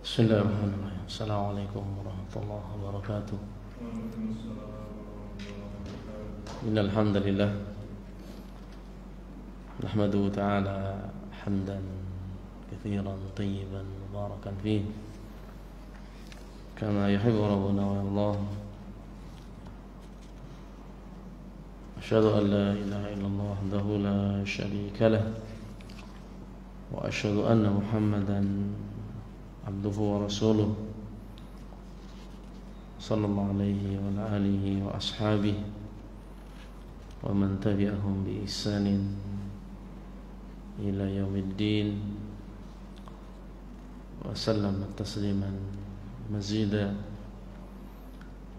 Bismillahirrahmanirrahim. Assalamualaikum warahmatullahi wabarakatuh. Innal hamdalillah nahmaduhu ta'ala hamdan katsiran tayyiban mubarakan fihi kama yuhibbu rabbuna wa yardah. Asyhadu an la ilaha illallah wahdahu la syarika lah wa asyhadu anna Muhammadan abduhu wa rasuluh sallallahu alaihi wa alihi wa ashabihi wa man tabi'ahum bi ihsanin ila yaumiddin wa sallama tasliman mazida.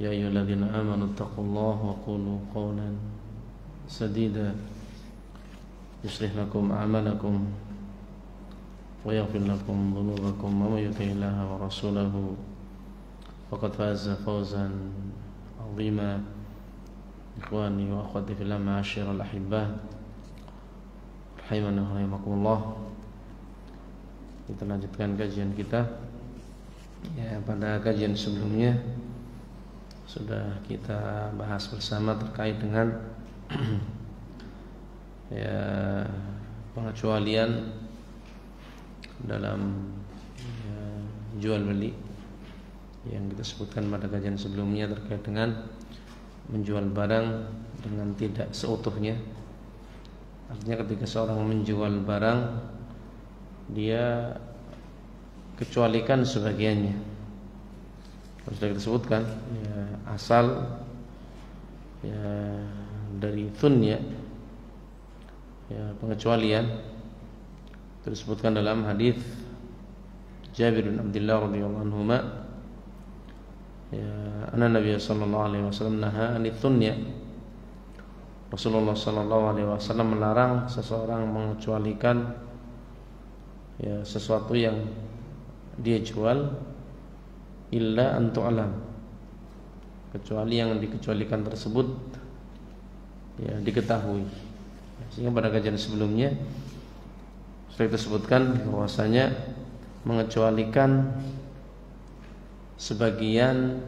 Ya ayyuhalladzina amanu taqullaha wa qulu qawlan sadida yuslih lakum a'malakum wa yaghfir lakum dhunubakum wa may yuti'illaha wa rasulahu faqad faza fawzan 'azima. Ikhwani wa akhwati fillah, ma'asyiral ahibbah, rahimani wa rahimakumullah. Kita lanjutkan kajian kita. Ya, pada kajian sebelumnya sudah kita bahas bersama terkait dengan ya, pengecualian dalam jual beli yang kita sebutkan pada kajian sebelumnya terkait dengan menjual barang dengan tidak seutuhnya. Artinya ketika seorang menjual barang, dia kecualikan sebagiannya. Sudah kita sebutkan ya, asal ya dari thunya ya, pengecualian itu disebutkan dalam hadis Jabir bin Abdullah radhiyallahu anhu ya, anna Nabi sallallahu alaihi wasallam naha anit thunya. Rasulullah sallallahu alaihi wasallam melarang seseorang mengecualikan ya, sesuatu yang dia jual illa an tu'lam, kecuali yang dikecualikan tersebut ya diketahui. Sehingga pada kajian sebelumnya sudah kita sebutkan bahwasanya mengecualikan sebagian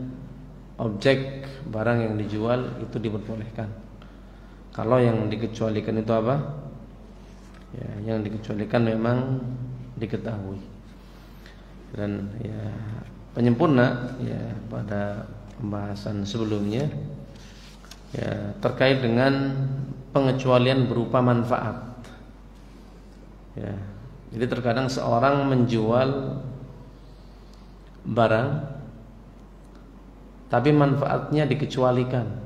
objek barang yang dijual itu diperbolehkan. Kalau yang dikecualikan itu apa? Ya, yang dikecualikan memang diketahui. Dan ya, penyempurna ya pada pembahasan sebelumnya ya terkait dengan pengecualian berupa manfaat. Ya, jadi terkadang seorang menjual barang tapi manfaatnya dikecualikan.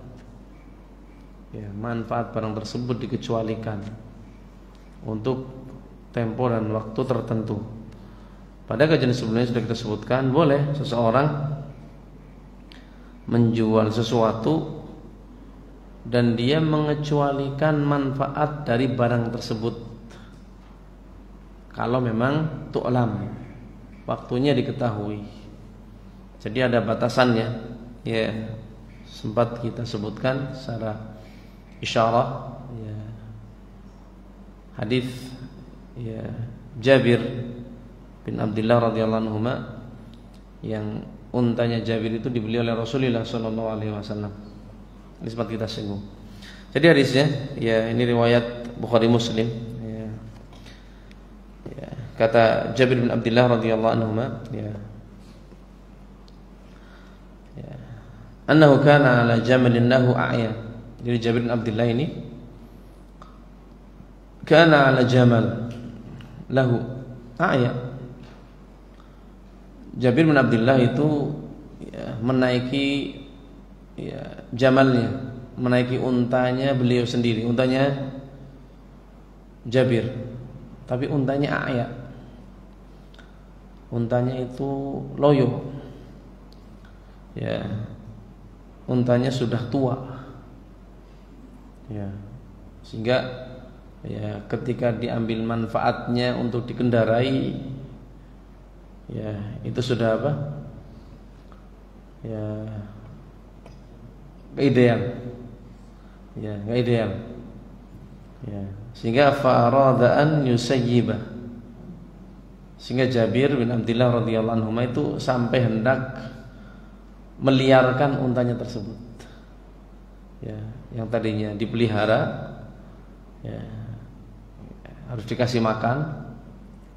Ya, manfaat barang tersebut dikecualikan untuk tempo dan waktu tertentu. Pada kajian sebelumnya sudah kita sebutkan boleh seseorang menjual sesuatu dan dia mengecualikan manfaat dari barang tersebut. Kalau memang tu'lam, waktunya diketahui. Jadi ada batasannya. Ya, sempat kita sebutkan secara isyarah ya, hadis ya, Jabir bin Abdullah radhiyallahu anhu yang untanya Jabir itu dibeli oleh Rasulullah sallallahu alaihi wasallam. Ini sempat kita singgung. Jadi hadisnya ya, ini riwayat Bukhari Muslim ya. Ya, kata Jabir bin Abdullah radhiyallahu anhu ya, ya, annahu kana ala jamalin lahu a'ya. Jadi Jabir bin Abdullah ini kana ala jamal lahu a'ya. Jabir bin Abdullah itu ya, menaiki ya, jamalnya, menaiki untanya beliau sendiri, untanya Jabir, tapi untanya a'ya. Untanya itu loyo. Ya, untanya sudah tua. Ya, sehingga ya ketika diambil manfaatnya untuk dikendarai ya itu sudah apa? Ya gak ideal. Ya, gak ideal. Ya, sehingga farada an yusayyibah, Sehingga Jabir bin Abdullah radhiyallahu anhu itu sampai hendak meliarkan untanya tersebut. Ya, yang tadinya dipelihara, ya, harus dikasih makan,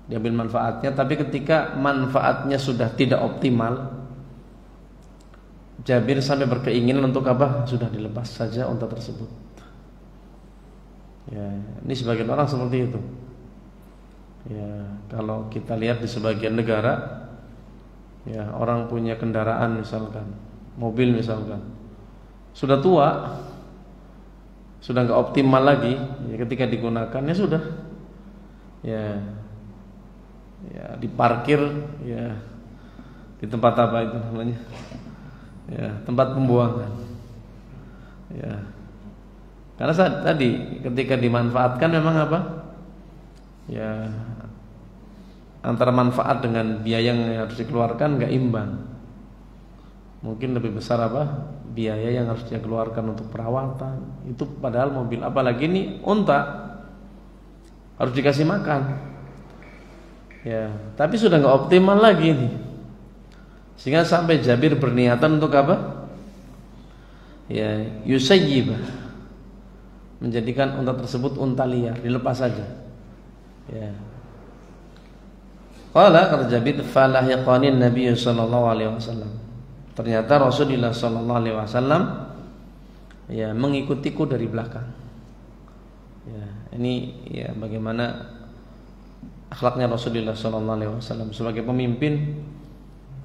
diambil manfaatnya. Tapi ketika manfaatnya sudah tidak optimal, Jabir sampai berkeinginan untuk apa? Sudah dilepas saja unta tersebut. Ya, ini sebagian orang seperti itu. Ya, kalau kita lihat di sebagian negara, ya, orang punya kendaraan misalkan, mobil misalkan, sudah tua, sudah nggak optimal lagi, ya, ketika digunakan ya sudah, ya, diparkir, ya, di tempat apa itu namanya? Ya, tempat pembuangan. Ya. Karena tadi ketika dimanfaatkan memang apa? Ya, antara manfaat dengan biaya yang harus dikeluarkan enggak imbang. Mungkin lebih besar apa? Biaya yang harus dia keluarkan untuk perawatan. Itu padahal mobil, apalagi ini unta, harus dikasih makan. Ya, tapi sudah enggak optimal lagi nih. Sehingga sampai Jabir berniatan untuk apa? Ya, yusayyibah, menjadikan unta tersebut unta liar, dilepas saja. Ya. Qala kata Jabir, falah yaqanin Nabi sallallahu alaihi wasallam. Ternyata Rasulullah sallallahu alaihi wasallam ya mengikutiku dari belakang. Ya, ini ya bagaimana akhlaknya Rasulullah sallallahu alaihi wasallam sebagai pemimpin.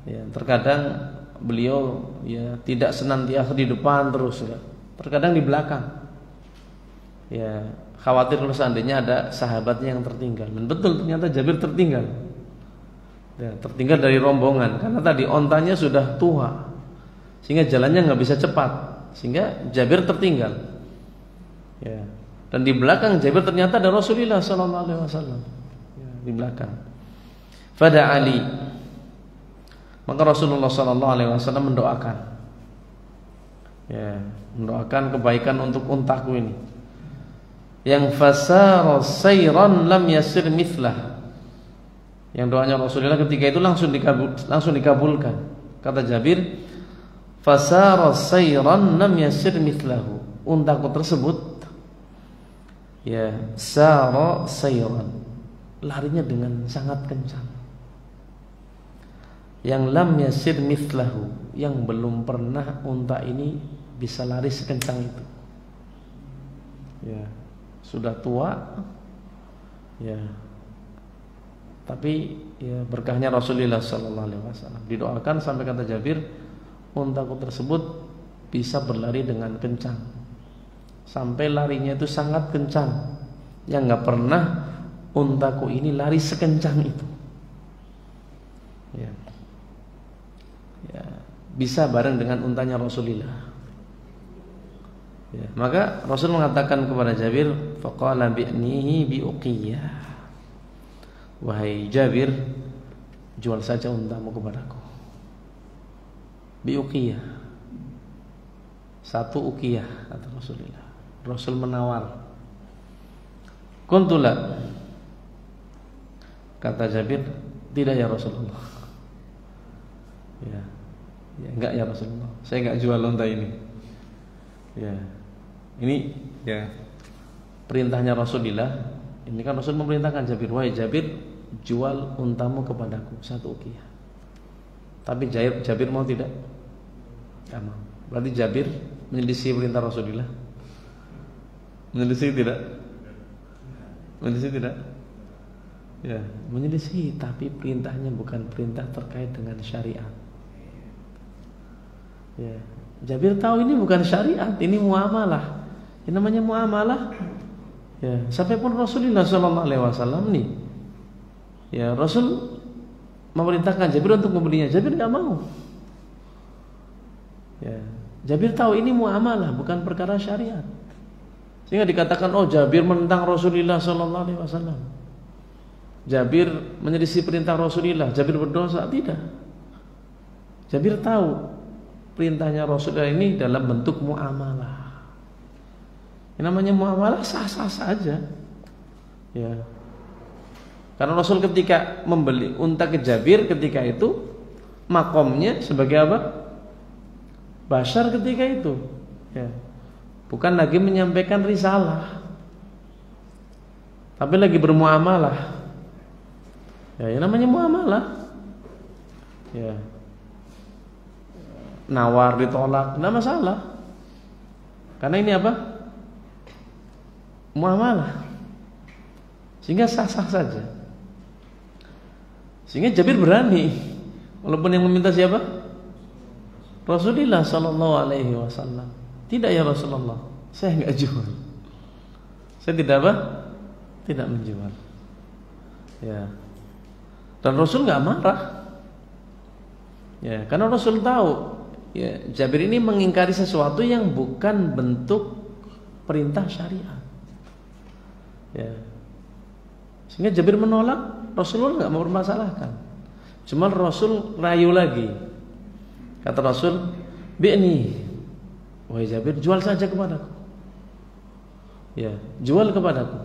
Ya, terkadang beliau ya tidak senantiasa di depan terus, ya. Terkadang di belakang. Ya, khawatir kalau seandainya ada sahabatnya yang tertinggal. Dan betul ternyata Jabir tertinggal. Ya, tertinggal dari rombongan karena tadi ontanya sudah tua, sehingga jalannya nggak bisa cepat, sehingga Jabir tertinggal. Ya, dan di belakang Jabir ternyata ada Rasulullah sallallahu alaihi wasallam. Ya, di belakang. Fada Ali. Maka Rasulullah sallallahu alaihi wasallam mendoakan. Ya, mendoakan kebaikan untuk untaku ini. Yang fasara sayran lam yasir mithlah. Yang doanya Rasulullah ketika itu langsung dikabulkan. Kata Jabir, fasara sayran lam yasir mithlahu. Untaku tersebut ya sara sayran, larinya dengan sangat kencang. Yang lam yasir mithlahu, yang belum pernah unta ini bisa lari sekencang itu. Ya, sudah tua. Ya. Tapi ya berkahnya Rasulullah sallallahu alaihi wasallam. Didoakan sampai kata Jabir, untaku tersebut bisa berlari dengan kencang. Sampai larinya itu sangat kencang. Yang enggak pernah untaku ini lari sekencang itu. Ya. Ya, bisa bareng dengan untanya Rasulullah. Ya, maka Rasul mengatakan kepada Jabir, faqala bi'nihi biuqiyah. Wahai Jabir, jual saja untamu kepadaku. Biuqiyah. Satu uqiyah kata Rasulullah. Rasul menawar. Kuntula. Kata Jabir, tidak ya Rasulullah. Ya, enggak ya Rasulullah. Saya enggak jual unta ini. Ya. Ini ya perintahnya Rasulullah. Ini kan Rasul memerintahkan Jabir, wahai Jabir, jual untamu kepadaku satu uqiyah. Tapi Jabir mau tidak? Enggak mau. Berarti Jabir menyelisih perintah Rasulullah. Menyelisih tidak? Menyelisih tidak? Ya, menyelisih, tapi perintahnya bukan perintah terkait dengan syariat. Ya, Jabir tahu ini bukan syariat, ini muamalah. Ini namanya muamalah. Ya, sampai pun Rasulullah sallallahu alaihi wasallam nih. Ya, Rasul memerintahkan Jabir untuk membelinya. Jabir enggak mau. Ya, Jabir tahu ini muamalah, bukan perkara syariat. Sehingga dikatakan, oh Jabir menentang Rasulullah sallallahu alaihi wasallam. Jabir menyelisih perintah Rasulullah, Jabir berdosa. Tidak. Jabir tahu perintahnya Rasulullah ini dalam bentuk muamalah. Yang namanya muamalah sah-sah saja. Ya. Karena Rasul ketika membeli unta ke Jabir ketika itu makomnya sebagai apa? Bashar ketika itu. Ya. Bukan lagi menyampaikan risalah, tapi lagi bermuamalah. Ya, yang namanya muamalah. Ya. Nawar ditolak, enggak masalah. Karena ini apa? Muamalah. Sehingga sah-sah saja. Sehingga Jabir berani, walaupun yang meminta siapa? Rasulullah sallallahu alaihi wasallam. Tidak ya Rasulullah, saya enggak jual. Saya tidak apa? Tidak menjual. Ya. Dan Rasul enggak marah. Ya, karena Rasul tahu, ya, Jabir ini mengingkari sesuatu yang bukan bentuk perintah syariat. Ya. Sehingga Jabir menolak, Rasulullah enggak mempermasalahkan. Cuma Rasul rayu lagi. Kata Rasul, "Bi'ni, wahai Jabir, jual saja kepadaku." Ya, jual kepadaku.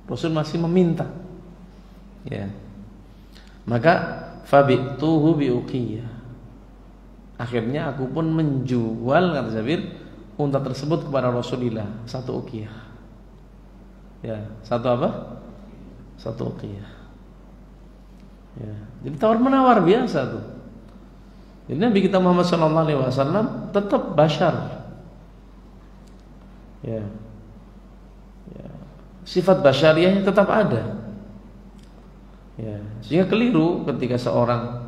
Rasul masih meminta. Ya. Maka fabi'tuhu biuqiyah. Akhirnya aku pun menjual, kata Jabir, unta tersebut kepada Rasulullah, 1 uqiyah. Ya, 1 apa? 1 uqiyah. Ya, jadi tawar menawar biasa tuh. Jadi Nabi kita Muhammad SAW tetap bashar. Ya. Ya. Sifat basyariahnya tetap ada. Ya. Sehingga keliru ketika seorang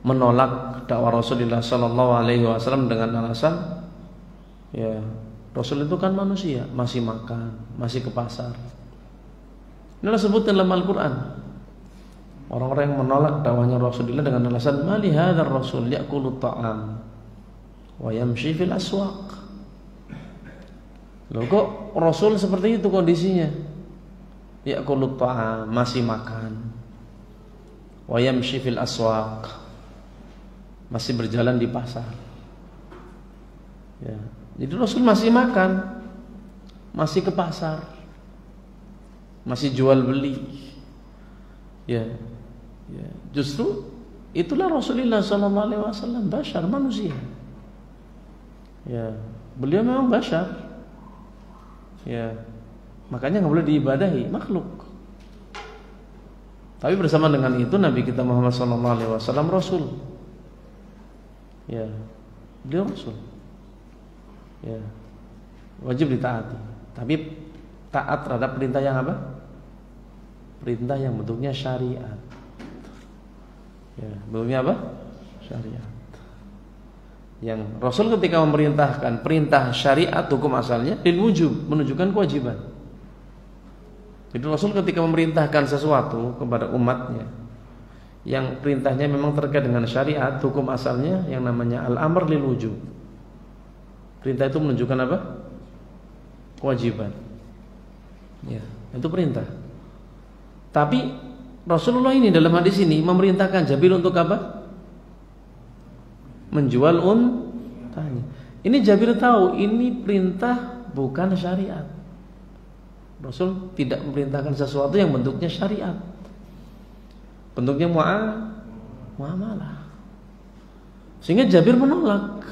menolak dakwah Rasulullah SAW dengan alasan, ya, Rasul itu kan manusia, masih makan, masih ke pasar. Inilah sebut dalam Al-Quran. Orang-orang yang menolak dakwahnya Rasulullah dengan alasan mali hadzal rasul ya'kulu ta'am wa yamshi fil aswaq. Loh, kok Rasul seperti itu kondisinya? Ya'kulu ta'am, masih makan. Wa yamshi fil aswaq, masih berjalan di pasar. Ya. Jadi Rasul masih makan, masih ke pasar, masih jual beli. Ya. Ya, justru itulah Rasulullah SAW, bashar, manusia. Ya, beliau memang bashar. Ya, makanya nggak boleh diibadahi makhluk. Tapi bersama dengan itu Nabi kita Muhammad SAW Rasul. Ya, beliau Rasul. Ya, wajib ditaati. Tapi taat terhadap perintah yang apa? Perintah yang bentuknya syariat. Ya, bentuknya apa? Syariat. Yang Rasul ketika memerintahkan perintah syariat hukum asalnya lil wujub, menunjukkan kewajiban. Jadi Rasul ketika memerintahkan sesuatu kepada umatnya yang perintahnya memang terkait dengan syariat, hukum asalnya yang namanya al-amr lil wujub. Perintah itu menunjukkan apa? Kewajiban. Ya, itu perintah. Tapi Rasulullah ini dalam hadis ini memerintahkan Jabir untuk apa? Menjual untanya. Ini Jabir tahu ini perintah bukan syariat. Rasul tidak memerintahkan sesuatu yang bentuknya syariat. Bentuknya muamalah. Sehingga Jabir menolak.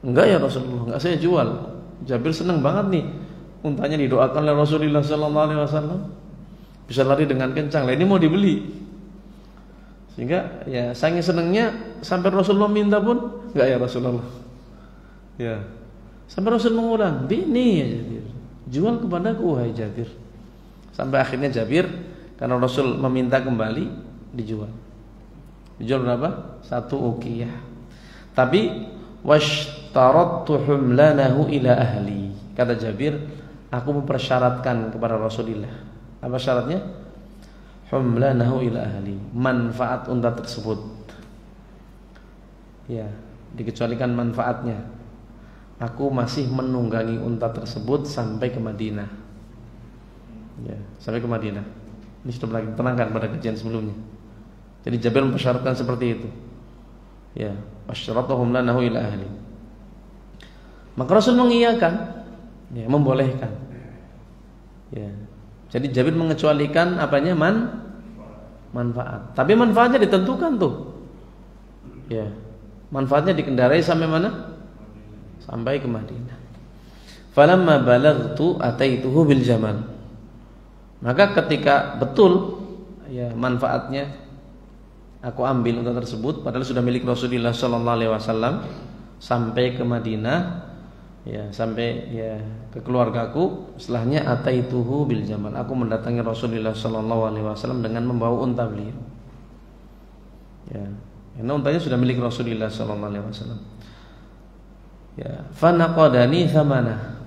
Enggak ya Rasulullah, enggak saya jual. Jabir senang banget nih untanya didoakan oleh Rasulullah SAW. Bisa lari dengan kencang. Lah ini mau dibeli. Sehingga ya saking senangnya sampai Rasulullah minta pun enggak ya Rasulullah. Ya. Sampai Rasul mengulang, "Bini ya Jabir. Jual kepadaku wahai Jabir." Sampai akhirnya Jabir karena Rasul meminta kembali dijual. Dijual berapa? 1 uqiyah. Tapi washtarattu humlanahu ila ahli. Kata Jabir, aku mempersyaratkan kepada Rasulullah. Apa syaratnya? Humlanahu ila ahli, manfaat unta tersebut. Ya, dikecualikan manfaatnya. Aku masih menunggangi unta tersebut sampai ke Madinah. Ya, sampai ke Madinah. Ini sudah pernah kita terangkan pada kajian sebelumnya. Jadi Jabir mempersyaratkan seperti itu. Ya, wasyaratahum lanahu ila ahli. Maka Rasul mengiyakan, ya, membolehkan. Ya. Jadi Jabir mengecualikan apanya? Manfaat. Tapi manfaatnya ditentukan tuh. Ya. Manfaatnya dikendarai sampai mana? Sampai ke Madinah. Falamma balaghtu ataituhu bil jamal. Maka ketika betul ya manfaatnya aku ambil unta tersebut padahal sudah milik Rasulullah sallallahu alaihi wasallam sampai ke Madinah ya, sampai ya ke keluargaku, setelahnya ataituhu bil jamal. Aku mendatangi Rasulullah sallallahu alaihi wasallam dengan membawa unta beliau. Ya, karena untanya sudah milik Rasulullah sallallahu alaihi wasallam. Ya, fanaqadani thamana.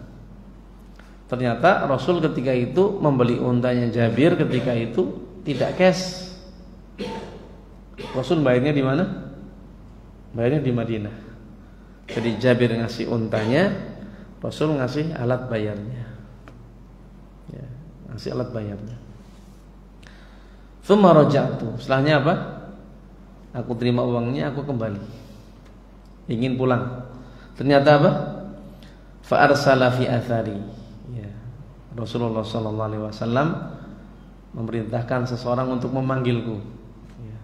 Ternyata Rasul ketika itu membeli untanya Jabir ketika itu tidak cash. Rasul bayarnya di mana? Bayarnya di Madinah. Jadi Jabir ngasih untanya, Rasul ngasih alat bayarnya. Ya, ngasih alat bayarnya. Tsumma raja'tu. Setelahnya apa? Aku terima uangnya, aku kembali. Ingin pulang. Ternyata apa? Fa arsala fi athari. Ya. Rasulullah sallallahu alaihi wasallam memerintahkan seseorang untuk memanggilku. Ya.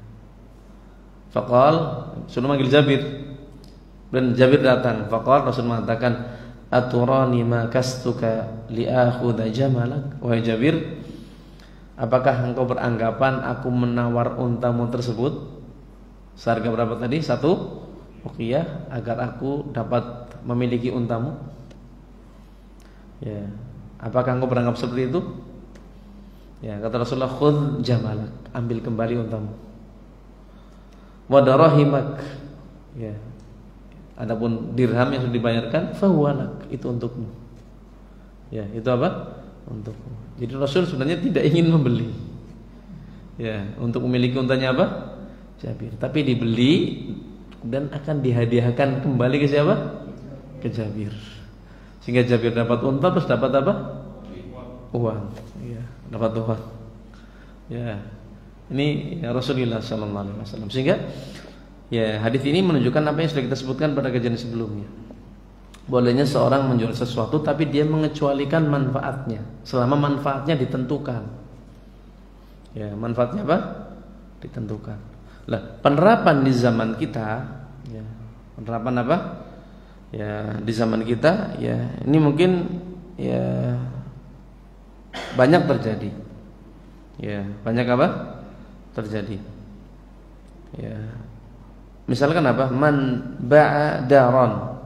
Faqal, suruh manggil Jabir. Dan Jabir datang. Faqal, Rasul mengatakan, "Aturani ma kastuka li akhudha jamalak?" Wahai Jabir, apakah engkau beranggapan aku menawar untamu tersebut seharga berapa tadi? 1 uqiyah agar aku dapat memiliki untamu? Ya, apakah engkau beranggap seperti itu? Ya, kata Rasulullah, khudh jamalak, ambil kembali untamu. Wa darahimak. Ya. Adapun dirham yang sudah dibayarkan, fahuwalak, itu untukmu. Ya, itu apa? Untukmu. Jadi Rasul sebenarnya tidak ingin membeli. Ya, untuk memiliki untanya apa? Jabir. Tapi dibeli dan akan dihadiahkan kembali ke siapa? Ke Jabir. Sehingga Jabir dapat unta terus dapat apa? Uang. Ya, dapat uang. Ya. Ini ya, Rasulullah sallallahu alaihi wasallam. Sehingga ya, hadis ini menunjukkan apa yang sudah kita sebutkan pada kajian sebelumnya. Bolehnya seorang menjual sesuatu tapi dia mengecualikan manfaatnya selama manfaatnya ditentukan. Ya, manfaatnya apa? Ditentukan. Lah, penerapan di zaman kita, ya, penerapan apa? Ya, di zaman kita, ya, ini mungkin ya banyak terjadi. Ya, banyak apa? Terjadi. Ya. Misalkan apa? Man ba'a daron.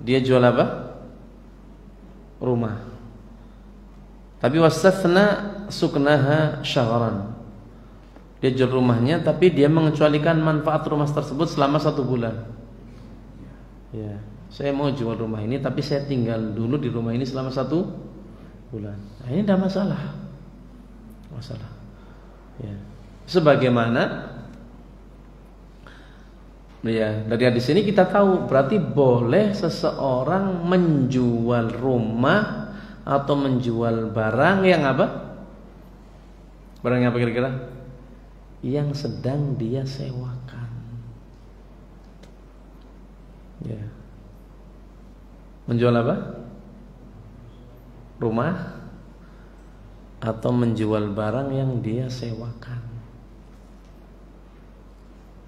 Dia jual apa? Rumah. Tapi wastathna suknaha syahran. Dia jual rumahnya tapi dia mengecualikan manfaat rumah tersebut selama 1 bulan. Ya, saya mau jual rumah ini tapi saya tinggal dulu di rumah ini selama 1 bulan. Nah, ini tidak masalah. Masalah. Ya. Sebagaimana ya, dari hadis ini kita tahu berarti boleh seseorang menjual rumah atau menjual barang yang apa? Barang yang apa kira-kira? Yang sedang dia sewakan. Ya. Menjual apa? Rumah atau menjual barang yang dia sewakan.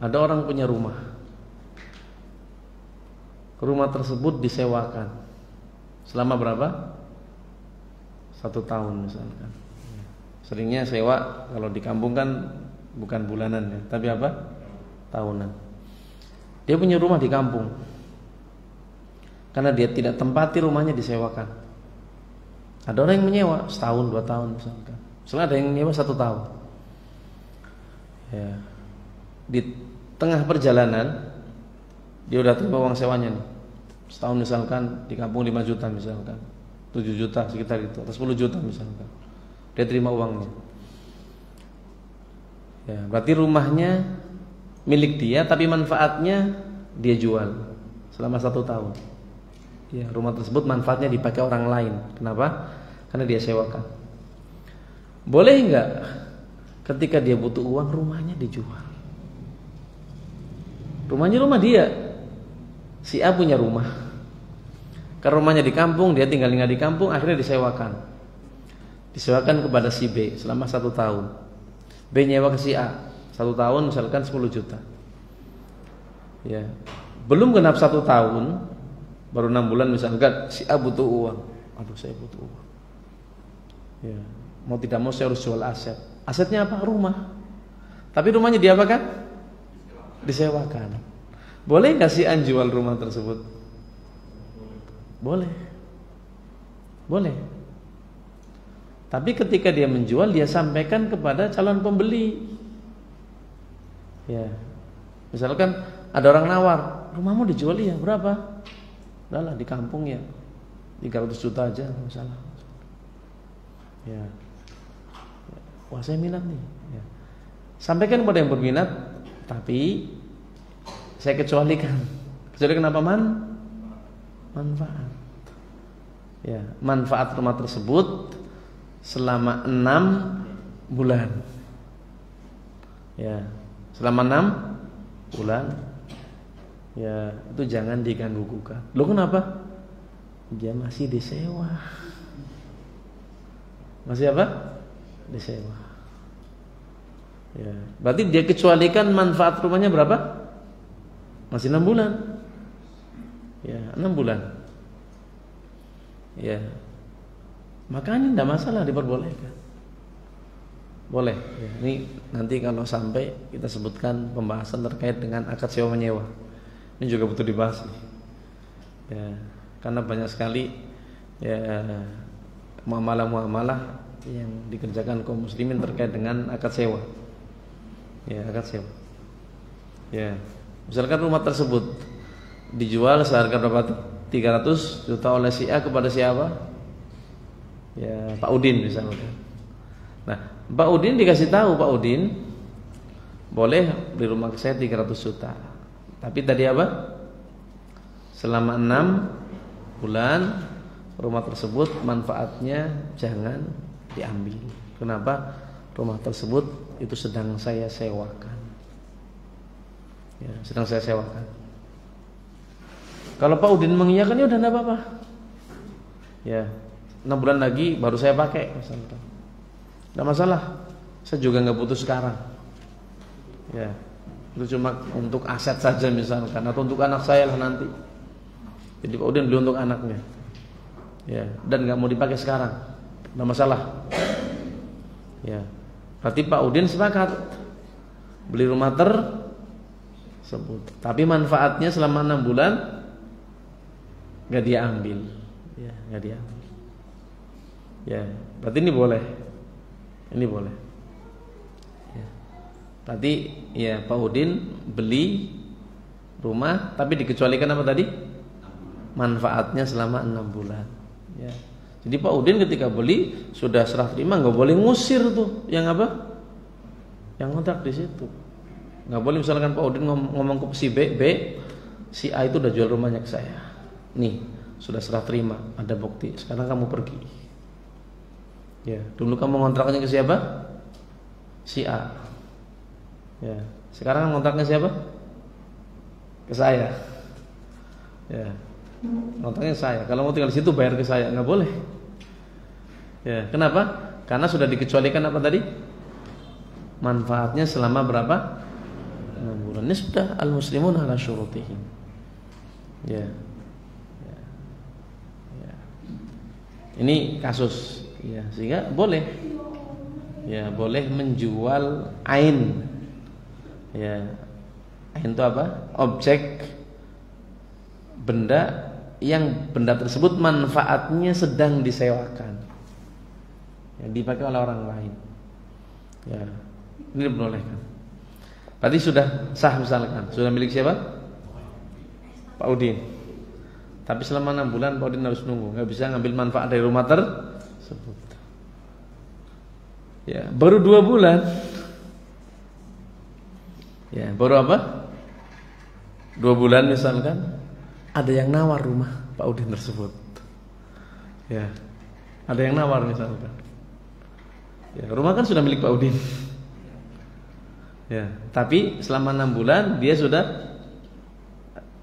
Ada orang punya rumah. Rumah tersebut disewakan selama berapa? 1 tahun misalkan. Seringnya sewa kalau di kampung kan bukan bulanan ya, tapi apa? Tahunan. Dia punya rumah di kampung. Karena dia tidak tempati rumahnya disewakan. Ada orang yang menyewa setahun 2 tahun misalkan. Misalnya ada yang menyewa 1 tahun. Ya. Di tengah perjalanan dia udah terima uang sewanya nih. Setahun misalkan di kampung 5 juta misalkan, 7 juta sekitar itu, atau 10 juta misalkan. Dia terima uangnya. Ya, berarti rumahnya milik dia tapi manfaatnya dia jual selama 1 tahun. Ya, rumah tersebut manfaatnya dipakai orang lain. Kenapa? Karena dia sewakan. Boleh enggak ketika dia butuh uang rumahnya dijual? Rumahnya rumah dia. Si A punya rumah. Karena rumahnya di kampung, dia tinggal di kampung, akhirnya disewakan. disewakan kepada si B selama 1 tahun. B nyewa ke si A 1 tahun misalkan 10 juta. Ya, belum genap 1 tahun, baru 6 bulan misalkan si A butuh uang. Aduh, saya butuh uang. Ya, mau tidak mau saya harus jual aset. Asetnya apa? Rumah. Tapi rumahnya diapakan? Disewakan. Boleh nggak si A jual rumah tersebut? Boleh. Boleh. Tapi ketika dia menjual, dia sampaikan kepada calon pembeli. Ya. Misalkan ada orang nawar, rumahmu dijual ya, berapa? Udahlah di kampung ya 300 juta aja, nggak masalah. Ya. Wah, saya minat nih. Ya. Sampaikan kepada yang berminat, tapi saya kecualikan. Kecualikan apa, manfaat. Ya, manfaat rumah tersebut selama 6 bulan. Ya, selama 6 bulan. Ya, itu jangan diganggu gugat. Loh, kenapa? Dia masih disewa. Masih apa? Disewa. Ya, berarti dia kecualikan manfaat rumahnya berapa? Masih 6 bulan. Ya, 6 bulan. Ya, makanya tidak masalah, diperbolehkan. Boleh. Ya, ini nanti kalau sampai kita sebutkan pembahasan terkait dengan akad sewa menyewa. Ini juga butuh dibahas nih. Ya, karena banyak sekali ya muamalah-muamalah yang dikerjakan kaum muslimin terkait dengan akad sewa. Ya, akad sewa. Ya, misalkan rumah tersebut dijual seharga berapa? 300 juta oleh si A kepada siapa? Ya, Pak Udin misalnya. Nah, Pak Udin dikasih tahu, Pak Udin boleh beli rumah ke saya 300 juta. Tapi tadi apa? Selama 6 bulan rumah tersebut manfaatnya jangan diambil. Kenapa? Rumah tersebut itu sedang saya sewakan. Ya, sedang saya sewakan. Kalau Pak Udin mengiyakan, ya udah enggak apa-apa. Ya, 6 bulan lagi baru saya pakai misalkan. Enggak masalah. Saya juga enggak butuh sekarang. Ya, itu cuma untuk aset saja misalkan, atau untuk anak saya lah nanti. Jadi Pak Udin beli untuk anaknya. Ya, dan enggak mau dipakai sekarang. Enggak masalah. Ya. Berarti Pak Udin sepakat beli rumah tersebut. Tapi manfaatnya selama 6 bulan nggak dia ambil, ya nggak dia ambil. Ya, berarti ini boleh, Ya. Berarti ya Pak Udin beli rumah, tapi dikecualikan apa tadi? Manfaatnya selama 6 bulan. Ya. Jadi Pak Udin ketika beli sudah serah terima, nggak boleh ngusir tuh, yang apa? Yang kontrak di situ. Nggak boleh misalkan Pak Udin ngomong ke si B, si A itu udah jual rumahnya ke saya. Nih, sudah serah terima, ada bukti. Sekarang kamu pergi. Ya, dulu kamu ngontraknya ke siapa? Si A. Ya, sekarang ngontraknya siapa? Ke saya. Ya, ngontraknya saya. Kalau mau tinggal di situ bayar ke saya, nggak boleh. Ya, kenapa? Karena sudah dikecualikan apa tadi? Manfaatnya selama berapa? 6 bulan. Ini sudah al-muslimun ala syurutihim. Ya. Ini kasus, ya, sehingga boleh, ya, boleh menjual ain, ya, ain itu apa? Objek, benda yang benda tersebut manfaatnya sedang disewakan, yang dipakai oleh orang lain, ya, ini diperbolehkan. Berarti sudah sah misalkan, sudah milik siapa? Pak Udin. Tapi selama 6 bulan Pak Udin harus nunggu, nggak bisa ngambil manfaat dari rumah tersebut. Ya, baru 2 bulan. Ya, baru apa? 2 bulan misalkan ada yang nawar rumah Pak Udin tersebut. Ya, ada yang nawar misalkan. Ya, rumah kan sudah milik Pak Udin. Ya, tapi selama 6 bulan dia sudah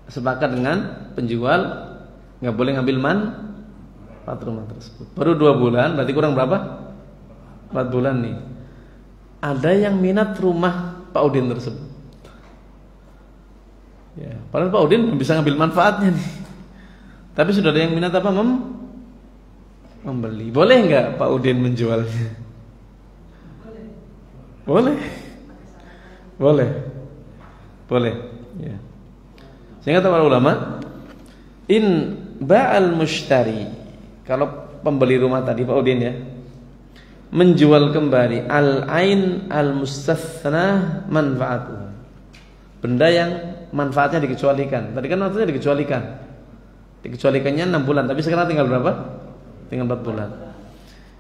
sepakat dengan penjual, nggak boleh ngambil manfaat rumah tersebut. Baru 2 bulan, berarti kurang berapa? 4 bulan nih. Ada yang minat rumah Pak Udin tersebut. Ya, padahal Pak Udin belum bisa ngambil manfaatnya nih. Tapi sudah ada yang minat apa? Membeli. Boleh nggak Pak Udin menjualnya? Boleh. Boleh. Boleh. Ya. Sehingga para ulama, in ba'al mushtari, kalau pembeli rumah tadi Pak Udin ya, menjual kembali al-ain al-mustathna manfaatuh, benda yang manfaatnya dikecualikan. Tadi kan manfaatnya dikecualikan. Dikecualikannya 6 bulan, tapi sekarang tinggal berapa? Tinggal 4 bulan.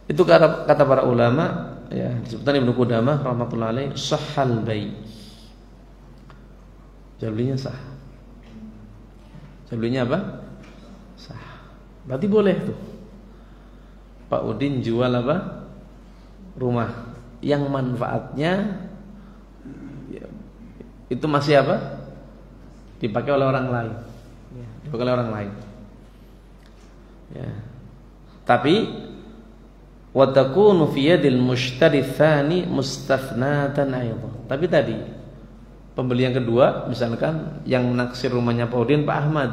Itu kata para ulama ya, disebutkan Ibnu Qudamah rahmatullahi alaih, sahhal bai'. Jual belinya sah. Jual belinya apa? Sah. Berarti boleh tuh Pak Udin jual apa? Rumah yang manfaatnya ya, itu masih apa? Dipakai oleh orang lain. Ya, dipakai oleh orang lain. Ya. Tapi wa takunu fi yadil mushtari tsani mustafnatan aidan. Tapi tadi pembeli yang kedua, misalkan yang menaksir rumahnya Pak Udin Pak Ahmad.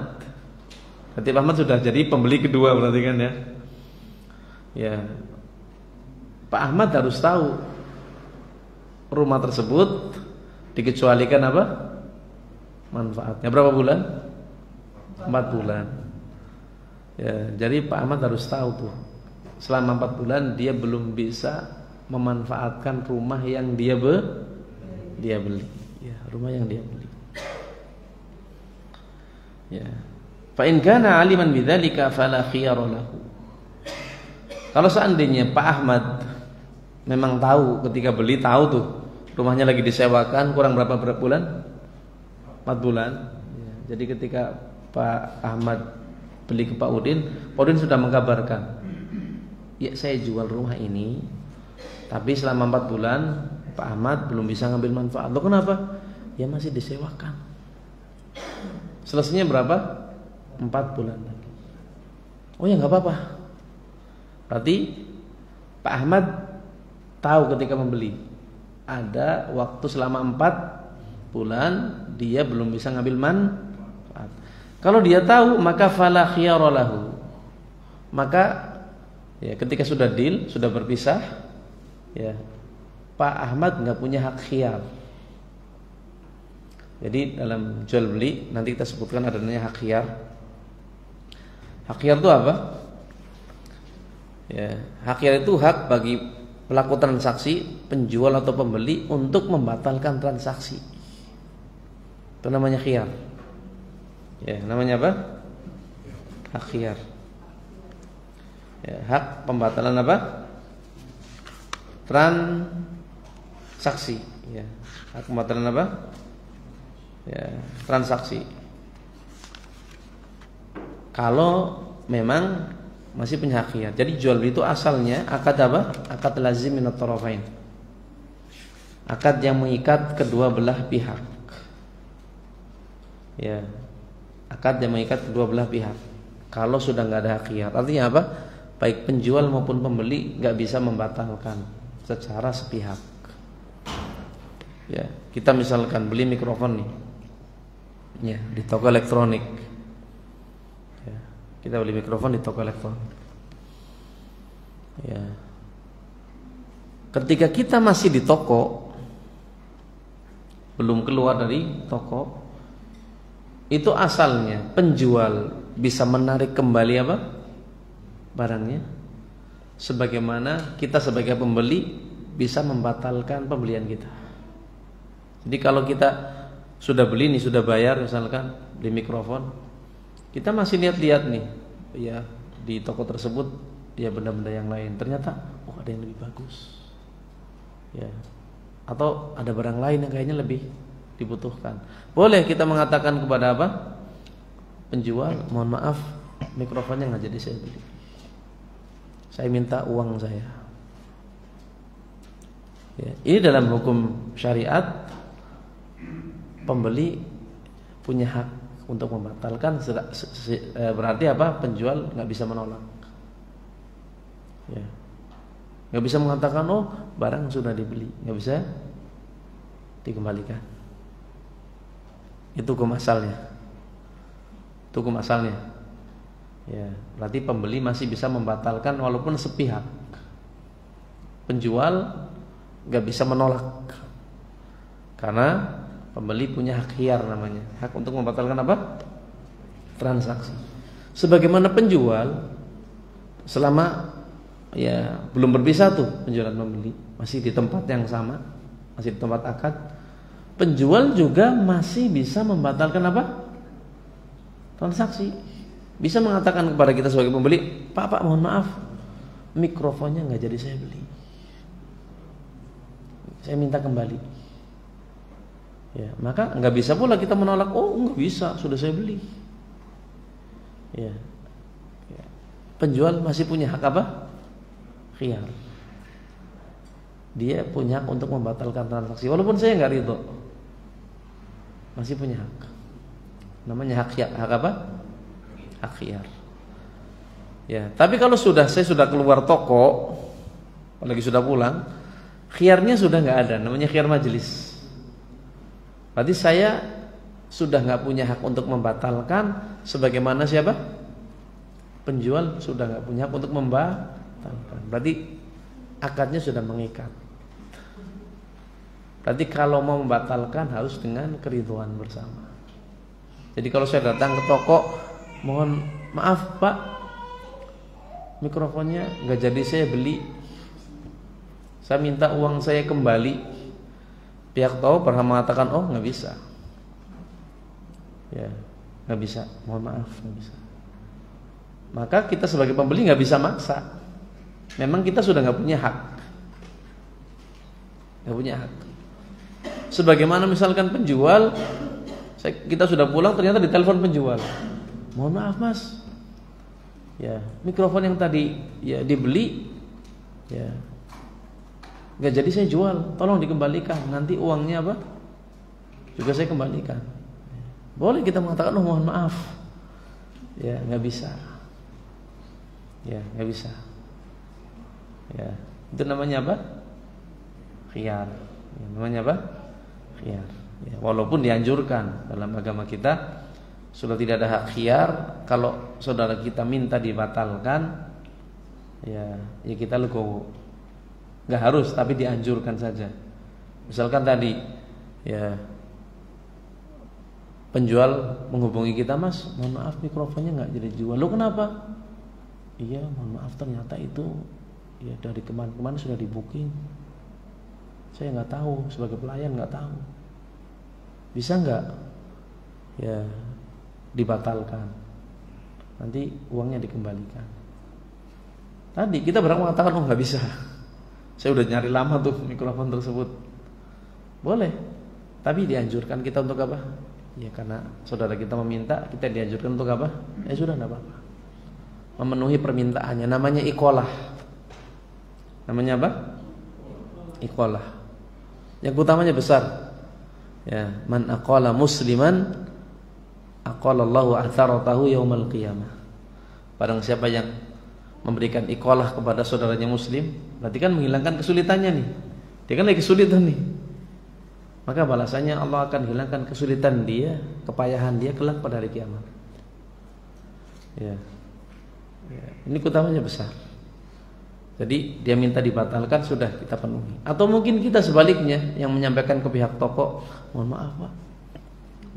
Berarti Pak Ahmad sudah jadi pembeli kedua berarti kan ya. Ya. Pak Ahmad harus tahu rumah tersebut dikecualikan apa? Manfaatnya. Berapa bulan? 4 bulan. Ya, jadi Pak Ahmad harus tahu tuh. Selama 4 bulan dia belum bisa memanfaatkan rumah yang dia beli. Ya, rumah yang dia beli. Ya. Fa in kana aliman bidzalika fala khiyara lahu. Kalau seandainya Pak Ahmad memang tahu ketika beli, tahu tuh rumahnya lagi disewakan kurang berapa bulan? 4 bulan. Ya, jadi ketika Pak Ahmad beli ke Pak Udin sudah mengkabarkan, ya saya jual rumah ini, tapi selama 4 bulan Pak Ahmad belum bisa ngambil manfaat. Loh kenapa? Ya masih disewakan. Selesainya berapa? 4 bulan lagi. Oh ya nggak apa-apa. Berarti Pak Ahmad tahu ketika membeli ada waktu selama 4 bulan dia belum bisa ngambil manfaat. Kalau dia tahu maka fala khiyara lahu. Maka ya ketika sudah deal, sudah berpisah, ya Pak Ahmad nggak punya hak khiyar. Jadi dalam jual beli nanti kita sebutkan adanya hak khiyar. Hak khiyar itu apa? Ya, hak khiyar itu hak bagi pelaku transaksi, penjual atau pembeli untuk membatalkan transaksi. Itu namanya khiyar. Ya, namanya apa? Hak khiyar. Ya, hak pembatalan apa? Transaksi. Ya, hak pembatalan apa? Ya, transaksi. Kalau memang masih punya hak khiyar. Jadi jual beli itu asalnya akad apa? Akad lazim minat tarafain. Akad yang mengikat kedua belah pihak. Ya. Akad yang mengikat kedua belah pihak. Kalau sudah nggak ada hak khiyar, artinya apa? Baik penjual maupun pembeli nggak bisa membatalkan secara sepihak. Ya, kita misalkan beli mikrofon nih, ya di toko elektronik. Ya, kita beli mikrofon di toko elektronik. Ya, ketika kita masih di toko, belum keluar dari toko, itu asalnya penjual bisa menarik kembali apa? Barangnya, sebagaimana kita sebagai pembeli bisa membatalkan pembelian kita. Jadi kalau kita sudah beli nih, sudah bayar misalkan di mikrofon, kita masih lihat-lihat nih, ya di toko tersebut ya benda-benda yang lain, ternyata oh ada yang lebih bagus, ya atau ada barang lain yang kayaknya lebih dibutuhkan. Boleh kita mengatakan kepada apa? Penjual, mohon maaf mikrofonnya nggak jadi saya beli. Saya minta uang saya. Ya, ini dalam hukum syariat pembeli punya hak untuk membatalkan. Berarti apa? Penjual nggak bisa menolak. Ya. Nggak bisa mengatakan oh barang sudah dibeli, nggak bisa dikembalikan. Itu hukum asalnya. Itu hukum asalnya. Ya, berarti pembeli masih bisa membatalkan walaupun sepihak. Penjual nggak bisa menolak, karena pembeli punya hak khiyar namanya, hak untuk membatalkan apa? Transaksi. Sebagaimana penjual selama ya belum berpisah tuh penjual dan pembeli, masih di tempat yang sama, masih di tempat akad, penjual juga masih bisa membatalkan apa? Transaksi. Bisa mengatakan kepada kita sebagai pembeli, Pak mohon maaf, mikrofonnya nggak jadi saya beli, saya minta kembali. Ya, maka nggak bisa pula kita menolak. Oh nggak bisa, sudah saya beli. Ya. Penjual masih punya hak apa? Khiyar. Dia punya hak untuk membatalkan transaksi, walaupun saya nggak ridho, masih punya hak. Namanya hak khiyar. Hak apa? Hak khiyar. Ya, tapi kalau saya sudah keluar toko, apalagi sudah pulang, khiyarnya sudah nggak ada. Namanya khiyar majelis. Berarti saya sudah nggak punya hak untuk membatalkan, sebagaimana siapa? Penjual sudah nggak punya hak untuk membatalkan. Berarti akadnya sudah mengikat. Berarti kalau mau membatalkan harus dengan keridhaan bersama. Jadi kalau saya datang ke toko, mohon maaf Pak, mikrofonnya nggak jadi saya beli, saya minta uang saya kembali. Pihak toko pernah mengatakan oh nggak bisa, ya nggak bisa, mohon maaf nggak bisa. Maka kita sebagai pembeli nggak bisa maksa. Memang kita sudah nggak punya hak, nggak punya hak. Sebagaimana misalkan penjual, kita sudah pulang ternyata ditelepon penjual, mohon maaf Mas, ya mikrofon yang tadi ya dibeli, ya nggak jadi saya jual, tolong dikembalikan. Nanti uangnya apa? Juga saya kembalikan. Boleh kita mengatakan oh mohon maaf, ya nggak bisa, ya nggak bisa. Ya itu namanya apa? Khiyar. Ya, namanya apa? Khiyar. Ya, walaupun dianjurkan dalam agama kita sudah tidak ada hak khiyar. Kalau saudara kita minta dibatalkan, ya kita legowo. Nggak harus, tapi dianjurkan saja. Misalkan tadi, ya penjual menghubungi kita, Mas, mohon maaf mikrofonnya nggak jadi jual. Lo kenapa? Iya, mohon maaf ternyata itu ya dari kemarin-kemarin sudah di booking. Saya nggak tahu, sebagai pelayan nggak tahu. Bisa nggak? Ya dibatalkan. Nanti uangnya dikembalikan. Tadi kita berang mengatakan oh nggak bisa. Saya udah nyari lama tuh mikrofon tersebut. Boleh, tapi dianjurkan kita untuk apa? Ya karena saudara kita meminta, kita dianjurkan untuk apa? Ya sudah, enggak apa-apa. Memenuhi permintaannya, namanya iqalah. Namanya apa? Iqalah. Yang utamanya besar. Ya, man aqala musliman aqalallahu atharatahu yaumal qiyamah. Barang siapa yang memberikan iqalah kepada saudaranya muslim, berarti kan menghilangkan kesulitannya nih. Dia kan lagi kesulitan nih. Maka balasannya Allah akan hilangkan kesulitan dia, kepayahan dia kelak pada hari kiamat. Ya. Ini utamanya besar. Jadi dia minta dibatalkan, sudah kita penuhi. Atau mungkin kita sebaliknya yang menyampaikan ke pihak toko, mohon maaf Pak,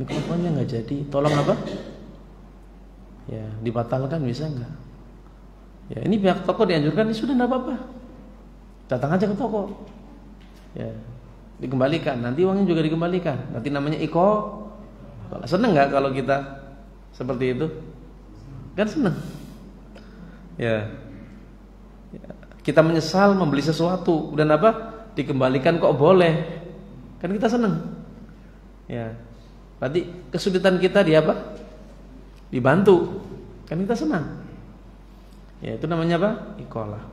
mikrofonnya nggak jadi, tolong apa? Ya dibatalkan, bisa nggak? Ya ini pihak toko dianjurkan, sudah nggak apa-apa, datang aja ke toko. Ya dikembalikan, nanti uangnya juga dikembalikan. Nanti namanya iko. Seneng nggak kalau kita seperti itu? Kan seneng. Ya. Kita menyesal membeli sesuatu dan apa? Dikembalikan kok boleh. Kan kita seneng. Ya. Berarti kesulitan kita di apa? Dibantu. Kan kita senang. Ya, itu namanya apa? Iqalah.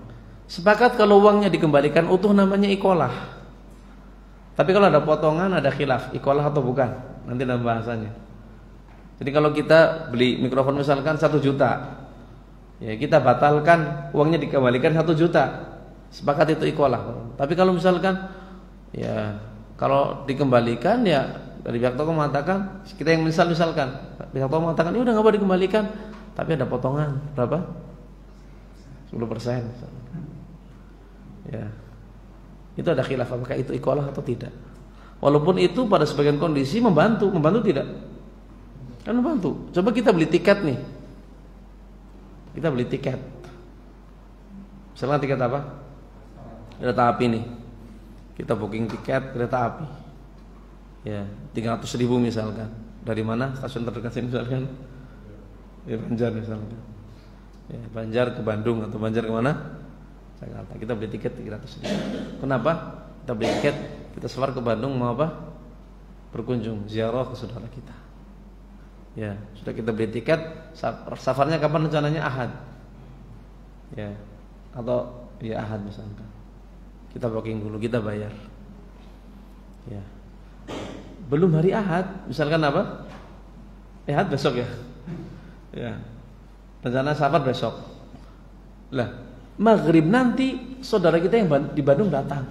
Sepakat kalau uangnya dikembalikan utuh namanya iqalah. Tapi kalau ada potongan, ada khilaf, iqalah atau bukan, nanti dalam bahasanya. Jadi kalau kita beli mikrofon misalkan 1 juta, ya kita batalkan, uangnya dikembalikan 1 juta. sepakat itu iqalah. Tapi kalau misalkan ya kalau dikembalikan ya dari pihak toko mengatakan, kita yang misalkan pihak toko mengatakan ya udah nggak boleh dikembalikan, tapi ada potongan berapa? 10%. Ya. Itu ada khilaf apakah itu iqalah atau tidak. Walaupun itu pada sebagian kondisi membantu tidak? Kan membantu. Coba kita beli tiket nih. Kita beli tiket. Misalnya tiket apa? Kereta api nih. Kita booking tiket kereta api. Ya, 300.000 misalkan. Dari mana? Stasiun terdekat sini misalkan. Ya, Banjar misalkan. Ya, Banjar ke Bandung atau Banjar ke mana? Jakarta. Kita beli tiket 300.000. Kenapa? Kita beli tiket, kita safar ke Bandung mau apa? Berkunjung, ziarah ke saudara kita. Ya, sudah kita beli tiket, safarnya kapan rencananya? Ahad. Ya. Atau ya Ahad misalkan. Kita booking dulu, kita bayar. Ya. Belum hari Ahad, misalkan apa? Ahad besok ya. Ya. Rencana safar besok. Lah, maghrib nanti saudara kita yang di Bandung datang.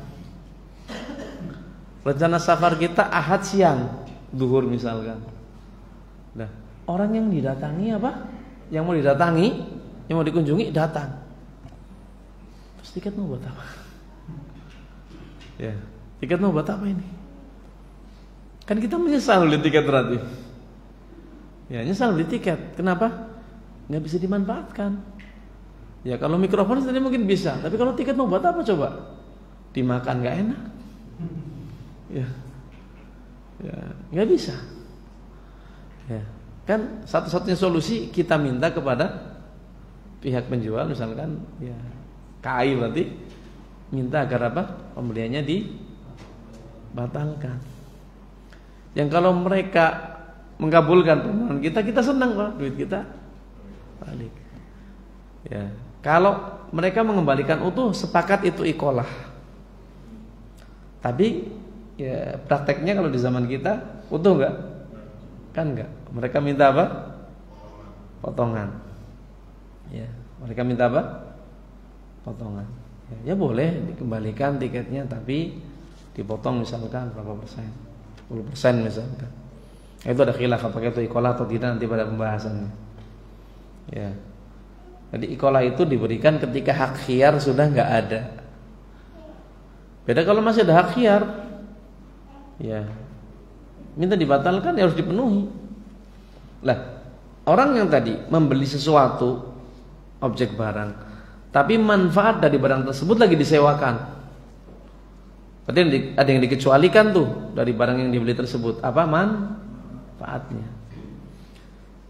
Rencana safar kita Ahad siang, zuhur misalkan. Nah, orang yang didatangi apa? Yang mau didatangi, yang mau dikunjungi datang. Terus tiket mau buat apa? Ya, tiket mau buat apa ini? Kan kita menyesal beli tiket berarti. Ya, nyesal beli tiket. Kenapa? Nggak bisa dimanfaatkan. Ya kalau mikrofon tadi mungkin bisa, tapi kalau tiket mau buat apa coba? Dimakan nggak enak. Ya, nggak bisa. Ya, kan satu-satunya solusi kita minta kepada pihak penjual, misalkan ya KAI berarti minta agar apa? Pembeliannya dibatalkan. Yang kalau mereka mengabulkan permohonan kita senang Pak, duit kita balik. Ya, kalau mereka mengembalikan utuh, sepakat itu iqalah. Tapi ya prakteknya kalau di zaman kita utuh enggak? Kan enggak. Mereka minta apa? Potongan. Ya, mereka minta apa? Potongan. Ya boleh dikembalikan tiketnya, tapi dipotong misalkan berapa persen? 10% misalkan. Itu ada khilaf apakah itu iqalah atau tidak nanti pada pembahasannya. Ya. Jadi iqalah itu diberikan ketika hak khiyar sudah enggak ada. Beda kalau masih ada hak khiyar, ya minta dibatalkan ya harus dipenuhi. Lah, orang yang tadi membeli sesuatu objek barang, tapi manfaat dari barang tersebut lagi disewakan. Berarti ada yang dikecualikan tuh dari barang yang dibeli tersebut. Apa manfaatnya?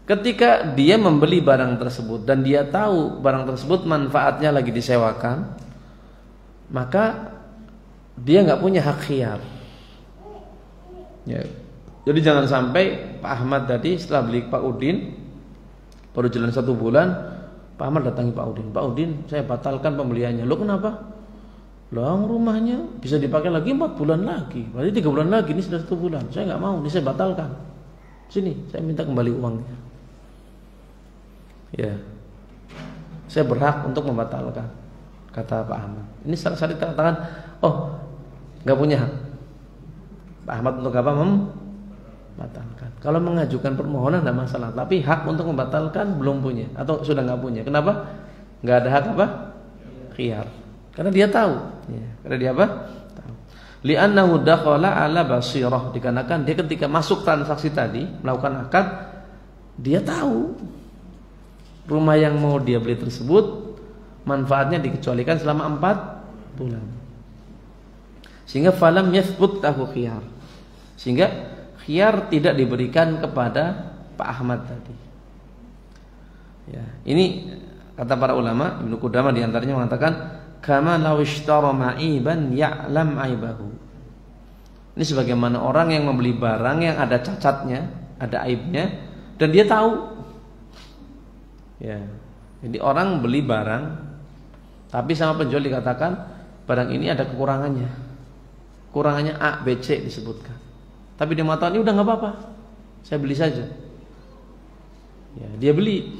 Ketika dia membeli barang tersebut dan dia tahu barang tersebut manfaatnya lagi disewakan, maka dia nggak punya hak khiyar. Ya. Jadi jangan sampai Pak Ahmad tadi setelah beli Pak Udin baru jalan 1 bulan, Pak Ahmad datangi Pak Udin. Pak Udin, saya batalkan pembeliannya. Lo kenapa? Lo rumahnya bisa dipakai lagi 4 bulan lagi. Berarti 3 bulan lagi, ini sudah 1 bulan. Saya nggak mau, ini saya batalkan. Sini, saya minta kembali uangnya. Ya, saya berhak untuk membatalkan, kata Pak Ahmad. Ini saat dikatakan, oh, nggak punya hak Pak Ahmad untuk apa? Membatalkan. Kalau mengajukan permohonan tidak masalah, tapi hak untuk membatalkan belum punya atau sudah nggak punya. Kenapa? Nggak ada hak apa? Khiyar. Karena dia tahu. Ya, karena dia apa? Tahu. Li'annahu dakhala ala basirah, dikarenakan dia ketika masuk transaksi tadi melakukan akad, dia tahu rumah yang mau dia beli tersebut manfaatnya dikecualikan selama 4 bulan. Sehingga falam yathbut lahu khiyar. Sehingga khiyar tidak diberikan kepada Pak Ahmad tadi. Ya, ini kata para ulama, Ibnu Qudamah di antaranya mengatakan kama law ishtara ma'iban ya'lam aibahu. Ini sebagaimana orang yang membeli barang yang ada cacatnya, ada aibnya dan dia tahu. Ya. Jadi orang beli barang tapi sama penjual dikatakan barang ini ada kekurangannya. Kurangannya A, B, C disebutkan. Tapi dia mengatakan ini udah nggak apa-apa, saya beli saja. Ya, dia beli.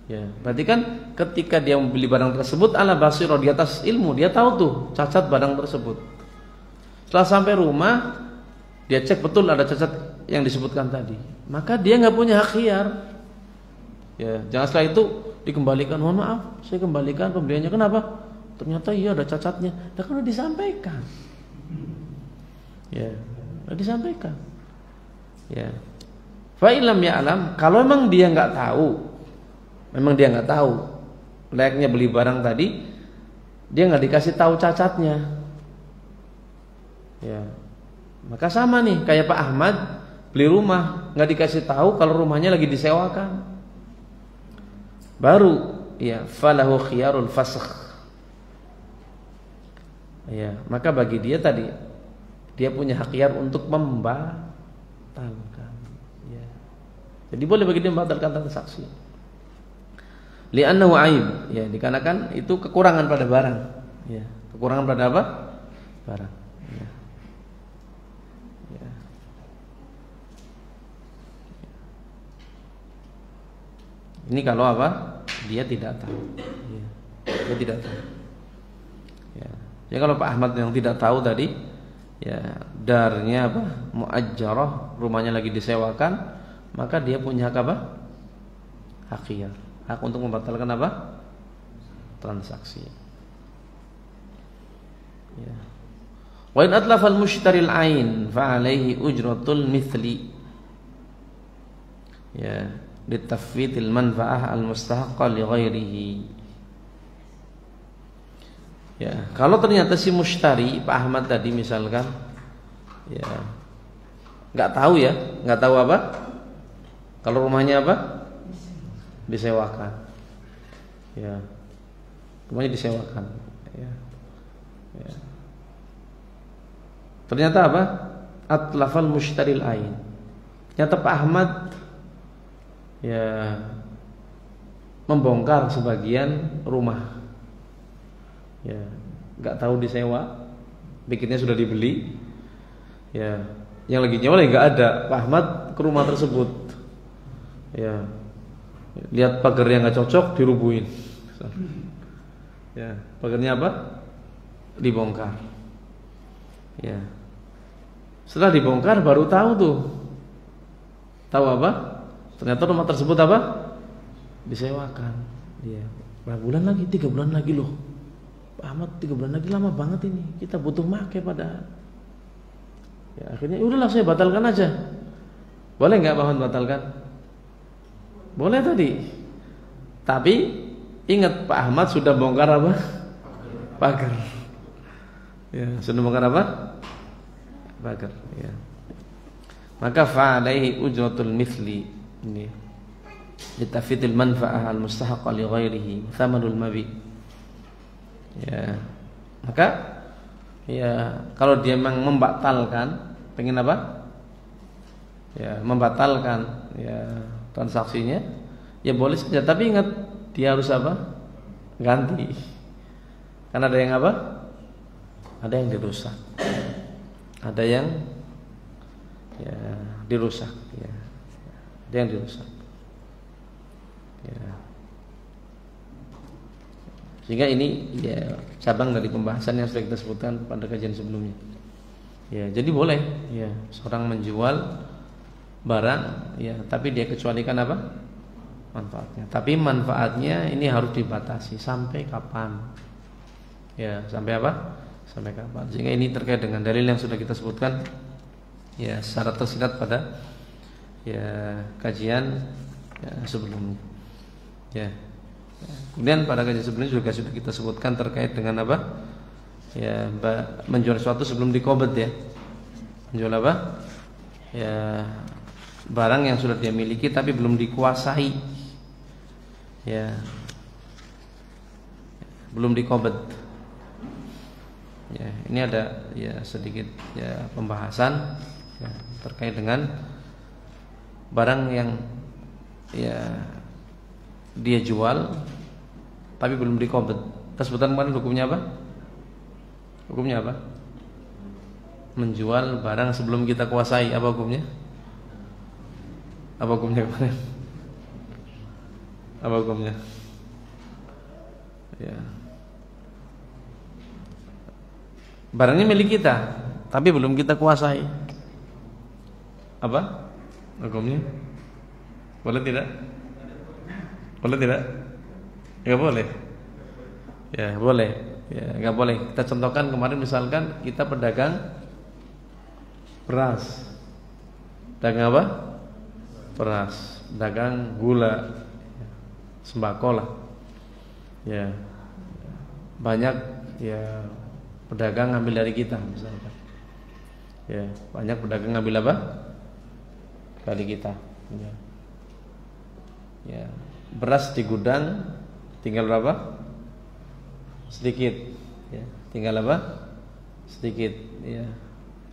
Ya, berarti kan ketika dia membeli barang tersebut ala basirah, di atas ilmu, dia tahu tuh cacat barang tersebut. Setelah sampai rumah, dia cek betul ada cacat yang disebutkan tadi. Maka dia nggak punya hak khiyar. Ya, jangan setelah itu dikembalikan. Mohon maaf, saya kembalikan pembeliannya. Kenapa? Ternyata iya ada cacatnya. Nah, kan udah disampaikan. Ya, udah disampaikan. Ya. Fa illam ya'lam, kalau memang dia nggak tahu, layaknya beli barang tadi, dia nggak dikasih tahu cacatnya. Ya, maka sama nih kayak Pak Ahmad beli rumah nggak dikasih tahu kalau rumahnya lagi disewakan. Baru ya falahu khiyarul fasakh. Ya, maka bagi dia tadi dia punya hak khiyar untuk membatalkan. Ya. Jadi boleh bagi dia membatalkan transaksi. Li'annahu aib, ya, dikarenakan itu kekurangan pada barang. Ya, kekurangan pada apa? Barang. Ya. Ya. Ini kalau apa? Dia tidak tahu. Ya. Dia tidak tahu. Ya. Ya kalau Pak Ahmad yang tidak tahu tadi, ya darnya apa? Muajjarah, rumahnya lagi disewakan, maka dia punya hak apa? Hak khiyar. Hak untuk membatalkan apa? Transaksi. Ya. Wa in atlafa al-mushtari al-ain fa alaihi ujratul mithli. Ya, litafwidil manfa'ah al-mustahaqqa li ghairihi. Ya, kalau ternyata si mushtari Pak Ahmad tadi misalkan ya nggak tahu apa? Kalau rumahnya apa? Disewakan. Ya. Rumahnya disewakan. Ya. Ya. Ternyata apa? Atlafal mushtaril ain. Ternyata Pak Ahmad ya membongkar sebagian rumah. Ya, enggak tahu disewa, bikinnya sudah dibeli. Ya, yang lagi nyewa lagi enggak ada. Pak Ahmad ke rumah tersebut. Ya. Lihat pagarnya nggak cocok, dirubuhin. Ya, pagarnya apa? Dibongkar. Ya. Setelah dibongkar baru tahu tuh. Tahu apa? Ternyata rumah tersebut apa? Disewakan. Ya. Berapa bulan lagi? 3 bulan lagi loh. Pak Ahmad 3 bulan lagi lama banget ini. Kita butuh make pada. Ya, akhirnya udahlah saya batalkan aja. Boleh nggak Pak Ahmad batalkan? Boleh tadi. Tapi ingat Pak Ahmad sudah bongkar apa? Pagar. Ya, sudah bongkar apa? Pagar, ya. Maka fa'alaihi ujratul mithli. Ini. Litafidil manfa'ah al-mustahaqqa li ghairihi, thamanul mabi. Ya. Maka ya kalau dia memang membatalkan, pengen apa? Ya, membatalkan ya transaksinya, ya boleh saja, tapi ingat dia harus apa? Ganti. Karena ada yang apa? Ada yang dirusak. Ada yang ya dirusak, ya. Ada yang dirusak. Ya. Sehingga ini ya cabang dari pembahasan yang sudah kita sebutkan pada kajian sebelumnya. Ya, jadi boleh ya seorang menjual barang ya, tapi dia kecualikan apa? Manfaatnya. Tapi manfaatnya ini harus dibatasi sampai kapan? Ya, sampai apa? Sampai kapan? Sehingga ini terkait dengan dalil yang sudah kita sebutkan ya secara tersirat pada ya kajian ya, sebelumnya. Ya. Kemudian pada kajian sebelumnya juga sudah kita sebutkan terkait dengan apa? Ya, menjual sesuatu sebelum dikobet ya. Menjual apa? Ya, barang yang sudah dia miliki tapi belum dikuasai. Ya. Belum dikobet. Ya, ini ada ya sedikit ya pembahasan ya, terkait dengan barang yang ya dia jual tapi belum dikobet. Kita sebutkan kemarin hukumnya apa? Hukumnya apa? Menjual barang sebelum kita kuasai, apa hukumnya? Apa hukumnya kemarin? Apa hukumnya? Ya. Barangnya milik kita, tapi belum kita kuasai. Apa hukumnya? Boleh tidak? Boleh tidak? Enggak boleh. Ya, boleh. Ya, enggak boleh. Kita contohkan kemarin misalkan kita pedagang beras. Dagang apa? Beras. Dagang gula. Sembako lah. Ya. Banyak ya pedagang ngambil dari kita misalkan. Ya, banyak pedagang ngambil apa? Dari kita. Ya. Ya. Beras di gudang tinggal berapa? Sedikit. Ya. Tinggal apa? Sedikit. Ya.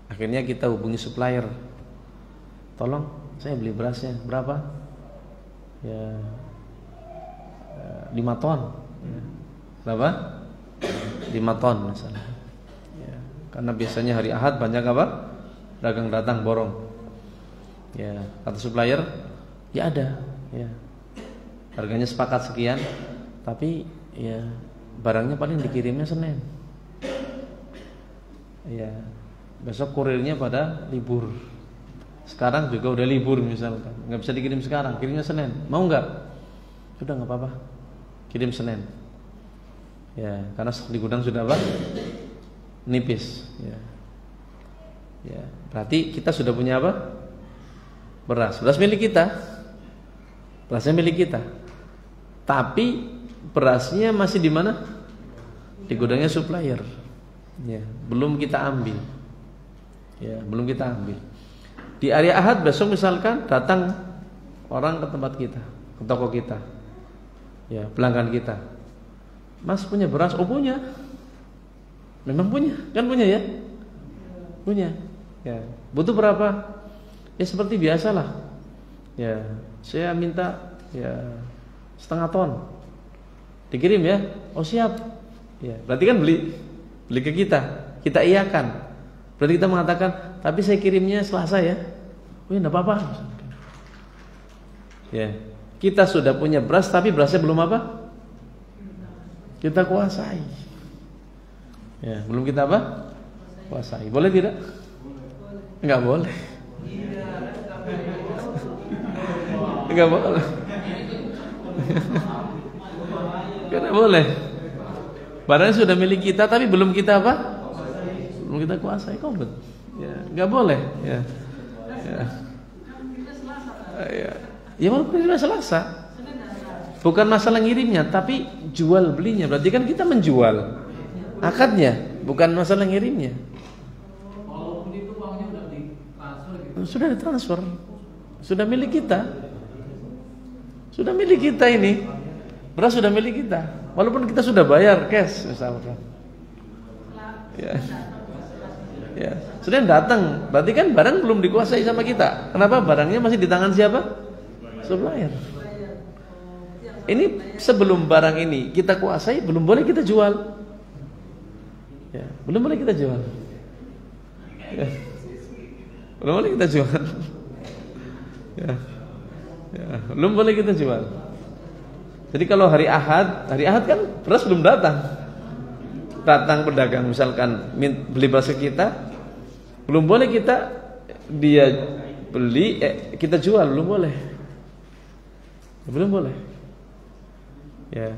Akhirnya kita hubungi supplier. Tolong, saya beli berasnya berapa? Ya, 5 ton. Ya. Berapa? 5 ton misalnya. Ya. Karena biasanya hari Ahad banyak apa? Dagang datang borong. Ya, kata supplier, ya ada. Ya. Harganya sepakat sekian, tapi ya barangnya paling dikirimnya Senin. Ya, besok kurirnya pada libur. Sekarang juga udah libur misalkan, nggak bisa dikirim sekarang, kirimnya Senin. Mau nggak? Sudah nggak apa-apa, kirim Senin. Ya, karena di gudang sudah apa? Nipis. Ya, ya. Berarti kita sudah punya apa? Beras milik kita. Berasnya milik kita. Tapi berasnya masih di mana? Di gudangnya supplier. Ya, belum kita ambil. Ya, belum kita ambil. Di hari Ahad besok misalkan datang orang ke tempat kita, ke toko kita. Ya, pelanggan kita. Mas punya beras? Oh punya. Memang punya, kan punya ya? Punya. Ya, butuh berapa? Ya seperti biasalah. Ya, saya minta ya 1/2 ton. Dikirim ya? Oh siap. Ya, berarti kan beli ke kita iyakan. Berarti kita mengatakan, tapi saya kirimnya Selasa ya. Oh ya, enggak apa-apa. Ya, kita sudah punya beras, tapi berasnya belum apa? Kita kuasai. Ya, belum kita apa? Kuasai. Boleh tidak? Enggak boleh. Enggak boleh. Karena boleh. Barangnya sudah milik kita tapi belum kita apa? Belum kita kuasai, kompet. Ya, enggak boleh, ya. Ya. Ya. Ya walaupun sudah Selasa. Bukan masalah ngirimnya, tapi jual belinya. Berarti kan kita menjual akadnya, bukan masalah ngirimnya. Walaupun itu uangnya sudah ditransfer gitu. Sudah ditransfer. Sudah milik kita. Sudah milik kita ini. Beras sudah milik kita. Walaupun kita sudah bayar cash misalkan. Ya. Ya, sudah datang. Berarti kan barang belum dikuasai sama kita. Kenapa? Barangnya masih di tangan siapa? Supplier. Ini sebelum barang ini kita kuasai, belum boleh kita jual. Ya, belum boleh kita jual. Ya. Belum boleh kita jual. Ya. Ya, belum boleh kita jual. Jadi kalau hari Ahad kan beras belum datang. Datang pedagang misalkan beli beras ke kita, belum boleh kita dia beli kita jual, belum boleh. Belum boleh. Ya.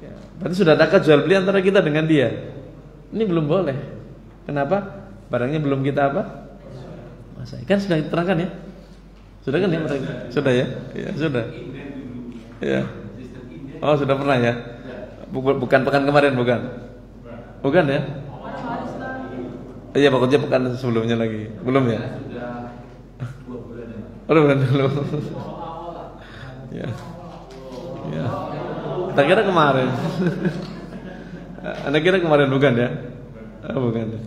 Ya, berarti sudah ada akad jual beli antara kita dengan dia. Ini belum boleh. Kenapa? Barangnya belum kita apa? Kuasai. Kan sudah diterangkan ya? Sudah kan ya? Sudah ya? Ya, sudah. Ya. Oh, sudah pernah ya? Bukan pekan kemarin, bukan? Bukan ya? Iya, pokoknya pekan sebelumnya lagi. Belum ya? Oh, bukan dulu. Ya. Ya. Kita kira kemarin. Anda kira kemarin bukan ya? Oh, bukan ya.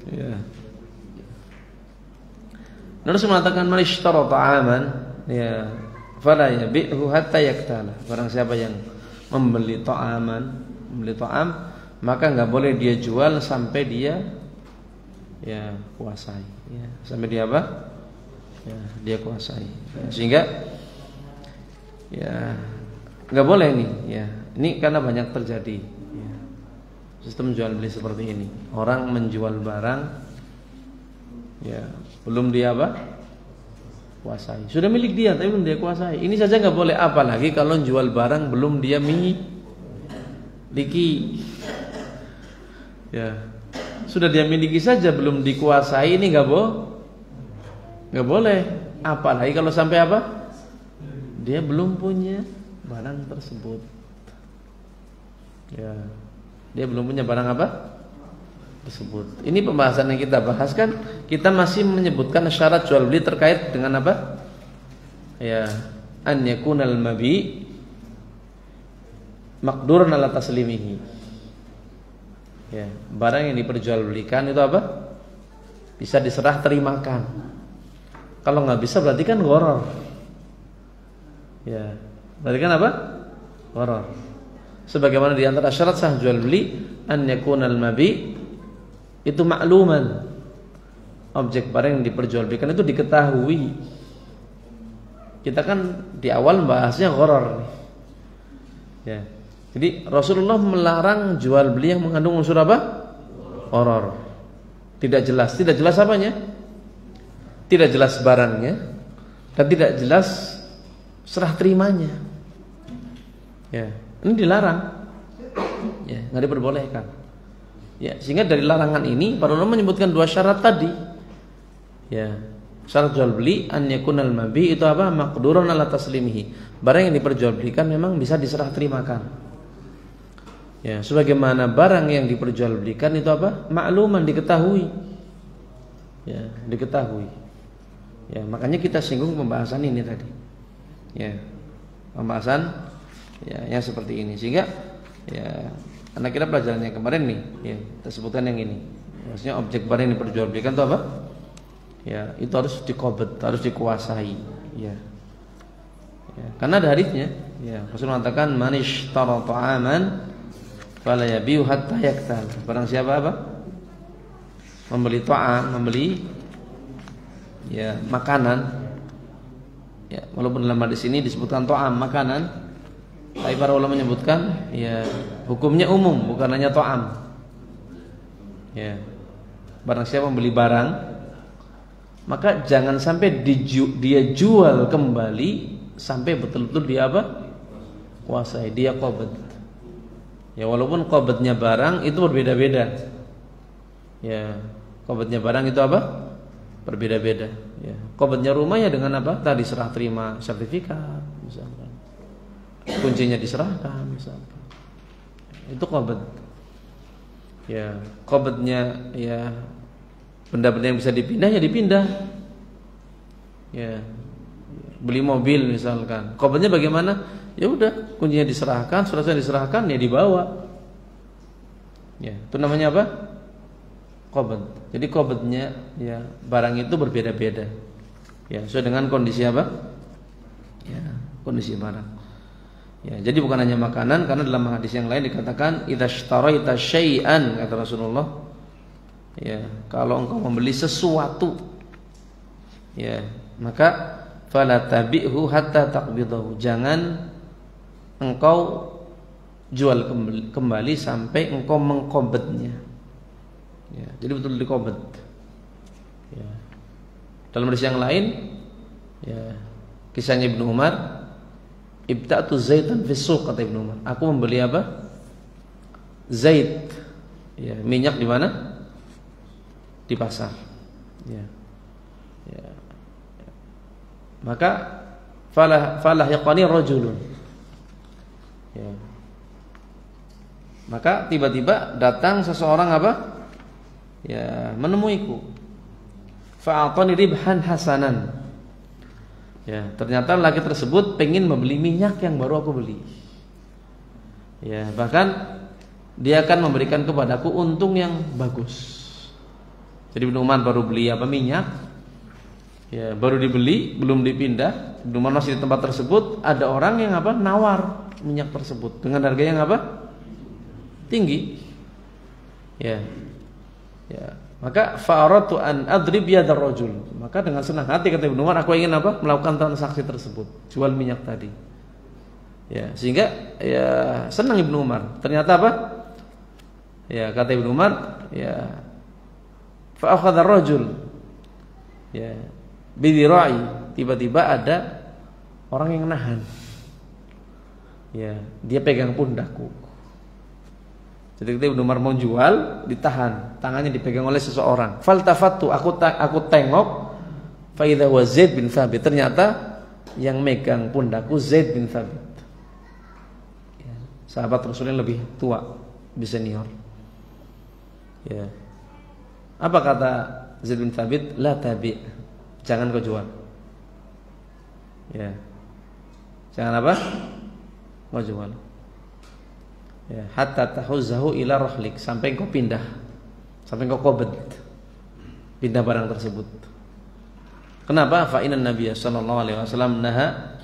Ya. Nabi mengatakan man ishtara ta'aman ya fala yabi'hu hatta yaktala. Barang siapa yang membeli ta'am, maka enggak boleh dia jual sampai dia ya kuasai ya. Sampai dia apa? Ya, dia kuasai. Ya, sehingga Ya, nggak boleh nih. Ya, ini karena banyak terjadi. Ya. Sistem jual beli seperti ini. Orang menjual barang, ya belum dia apa? Kuasai. Sudah milik dia, tapi belum dia kuasai. Ini saja nggak boleh. Apalagi kalau jual barang belum dia miliki. Ya, sudah dia miliki saja belum dikuasai, ini nggak boleh. Apalagi kalau sampai apa? Dia belum punya barang tersebut. Ya, dia belum punya barang apa? Tersebut. Ini pembahasan yang kita bahas kan, kita masih menyebutkan syarat jual beli terkait dengan apa? Ya, an yakunal mabi maqdurun ala taslimihi. Ya, barang yang diperjualbelikan itu apa? Bisa diserah terimakan. Kalau nggak bisa berarti kan gharar. Ya, berarti kan apa? Gharar. Sebagaimana di antara syarat sah jual beli an yakunal mabi itu makluman. Objek barang yang diperjualbelikan itu diketahui. Kita kan di awal bahasnya gharar. Ya. Jadi Rasulullah melarang jual beli yang mengandung unsur apa? Gharar. Tidak jelas. Tidak jelas apanya? Tidak jelas barangnya dan tidak jelas serah terimanya. Ya, ini dilarang. Ya, nggak diperbolehkan. Ya, sehingga dari larangan ini para ulama menyebutkan dua syarat tadi. Ya, syarat jual beli an yakunal mabi itu apa? Maqdurun ala taslimihi. Barang yang diperjualbelikan memang bisa diserah terimakan. Ya, sebagaimana barang yang diperjualbelikan itu apa? Makluman, diketahui. Ya, diketahui. Ya, makanya kita singgung pembahasan ini tadi. Ya, pembahasan ya yang seperti ini, sehingga ya anak kita pelajaran yang kemarin nih, ya kita sebutkan yang ini. Maksudnya objek barang yang diperjualbelikan itu apa? Ya, itu harus dikobat, harus dikuasai. Ya, ya karena ada hadisnya. Ya, Rasul mengatakan manish tara ta'aman fala yabiu hatta yaktal. Barang siapa apa? Membeli ta'am, membeli ya makanan. Ya, walaupun dalam hadis ini disebutkan ta'am, makanan, tapi para ulama menyebutkan ya hukumnya umum, bukan hanya ta'am. Ya. Barang siapa membeli barang, maka jangan sampai dia jual kembali sampai betul-betul dia apa? Kuasai, dia qabad. Ya, walaupun qabadnya barang itu berbeda-beda. Ya, qabadnya barang itu apa? Berbeda-beda. Ya, qabadnya rumah ya dengan apa? Tadi serah terima sertifikat, misalkan. Kuncinya diserahkan, misalkan. Itu qabad. Ya, qabadnya ya benda-benda yang bisa dipindah ya dipindah. Ya, beli mobil misalkan. Qabadnya bagaimana? Ya udah, kuncinya diserahkan, suratnya diserahkan, ya dibawa. Ya, itu namanya apa? Qabad. Jadi qabadnya ya barang itu berbeda-beda. Ya, sesuai dengan kondisi apa? Ya, kondisi barang. Ya, jadi bukan hanya makanan, karena dalam hadis yang lain dikatakan idzashtaraita syai'an, kata Rasulullah. Ya, kalau engkau membeli sesuatu, ya, maka fala tabi'hu hatta taqbidahu. Jangan engkau jual kembali sampai engkau mengqabadnya. Ya, jadi betul dikobat. Ya. Dalam hadis yang lain, ya, kisahnya Ibnu Umar, ibta'tu zaitan fi suq, kata Ibnu Umar. Aku membeli apa? Zait. Ya, minyak di mana? Di pasar. Ya. Ya. Maka falah yaqani rajulun. Ya. Maka tiba-tiba datang seseorang apa? Ya, menemuiku. Fa'atani ribhan hasanan. Ya, ternyata laki tersebut pengen membeli minyak yang baru aku beli. Ya, bahkan dia akan memberikan kepadaku untung yang bagus. Jadi Ibnu Umar baru beli apa? Minyak. Ya, baru dibeli, belum dipindah. Ibnu Umar masih di tempat tersebut, ada orang yang apa? Nawar minyak tersebut dengan harga yang apa? Tinggi. Ya. Ya, maka fa'aratu an adrib yadar rajul. Maka dengan senang hati kata Ibnu Umar, aku ingin apa? Melakukan transaksi tersebut, jual minyak tadi. Ya, sehingga ya senang Ibnu Umar. Ternyata apa? Ya, kata Ibnu Umar, ya fa akhadha ar-rajul ya bidira'i, tiba-tiba ada orang yang nahan. Ya, dia pegang pundakku. Jadi ketika Ibnu Umar mau jual, ditahan, tangannya dipegang oleh seseorang. Faltafattu, aku tengok, fa idza wa Zaid bin Thabit. Ternyata yang megang pundakku Zaid bin Thabit. Ya, sahabat Rasulullah lebih tua, lebih senior. Ya. Apa kata Zaid bin Thabit? La tabi', jangan kau jual. Ya. Jangan apa? Kau jual. Ya, hatta tahuzzahu ila rahlik, sampai kau pindah, sampai kau qabd, pindah barang tersebut. Kenapa? Fa inna Nabiy sallallahu alaihi wasallam naha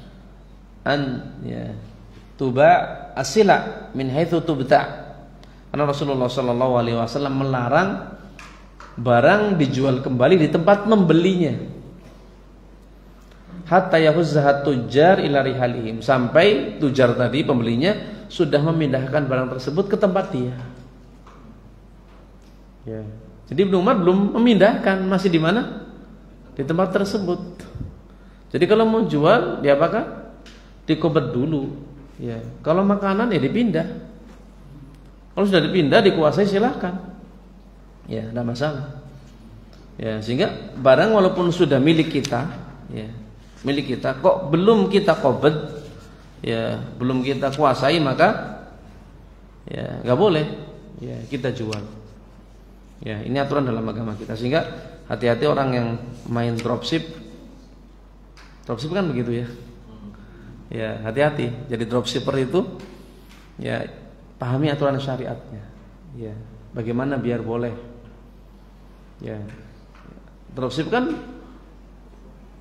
an ya tuba asila min haitsu tubta. Karena Rasulullah sallallahu alaihi wasallam melarang barang dijual kembali di tempat membelinya. Hatta yahuzzahat tujar ila rihalihim, sampai tujar tadi pembelinya sudah memindahkan barang tersebut ke tempat dia. Ya. Jadi Ibnu Umar belum memindahkan, masih di mana? Di tempat tersebut. Jadi kalau mau jual, diapakan? Dikobet dulu. Ya. Kalau makanan ya dipindah. Kalau sudah dipindah, dikuasai silahkan. Ya, tidak masalah. Ya, sehingga barang walaupun sudah milik kita, ya, milik kita, kok belum kita kobet, ya, belum kita kuasai, maka ya nggak boleh ya kita jual. Ya, ini aturan dalam agama kita. Sehingga hati-hati orang yang main dropship. Dropship kan begitu ya. Ya, hati-hati. Jadi dropshipper itu ya pahami aturan syariatnya. Ya, bagaimana biar boleh. Ya. Dropship kan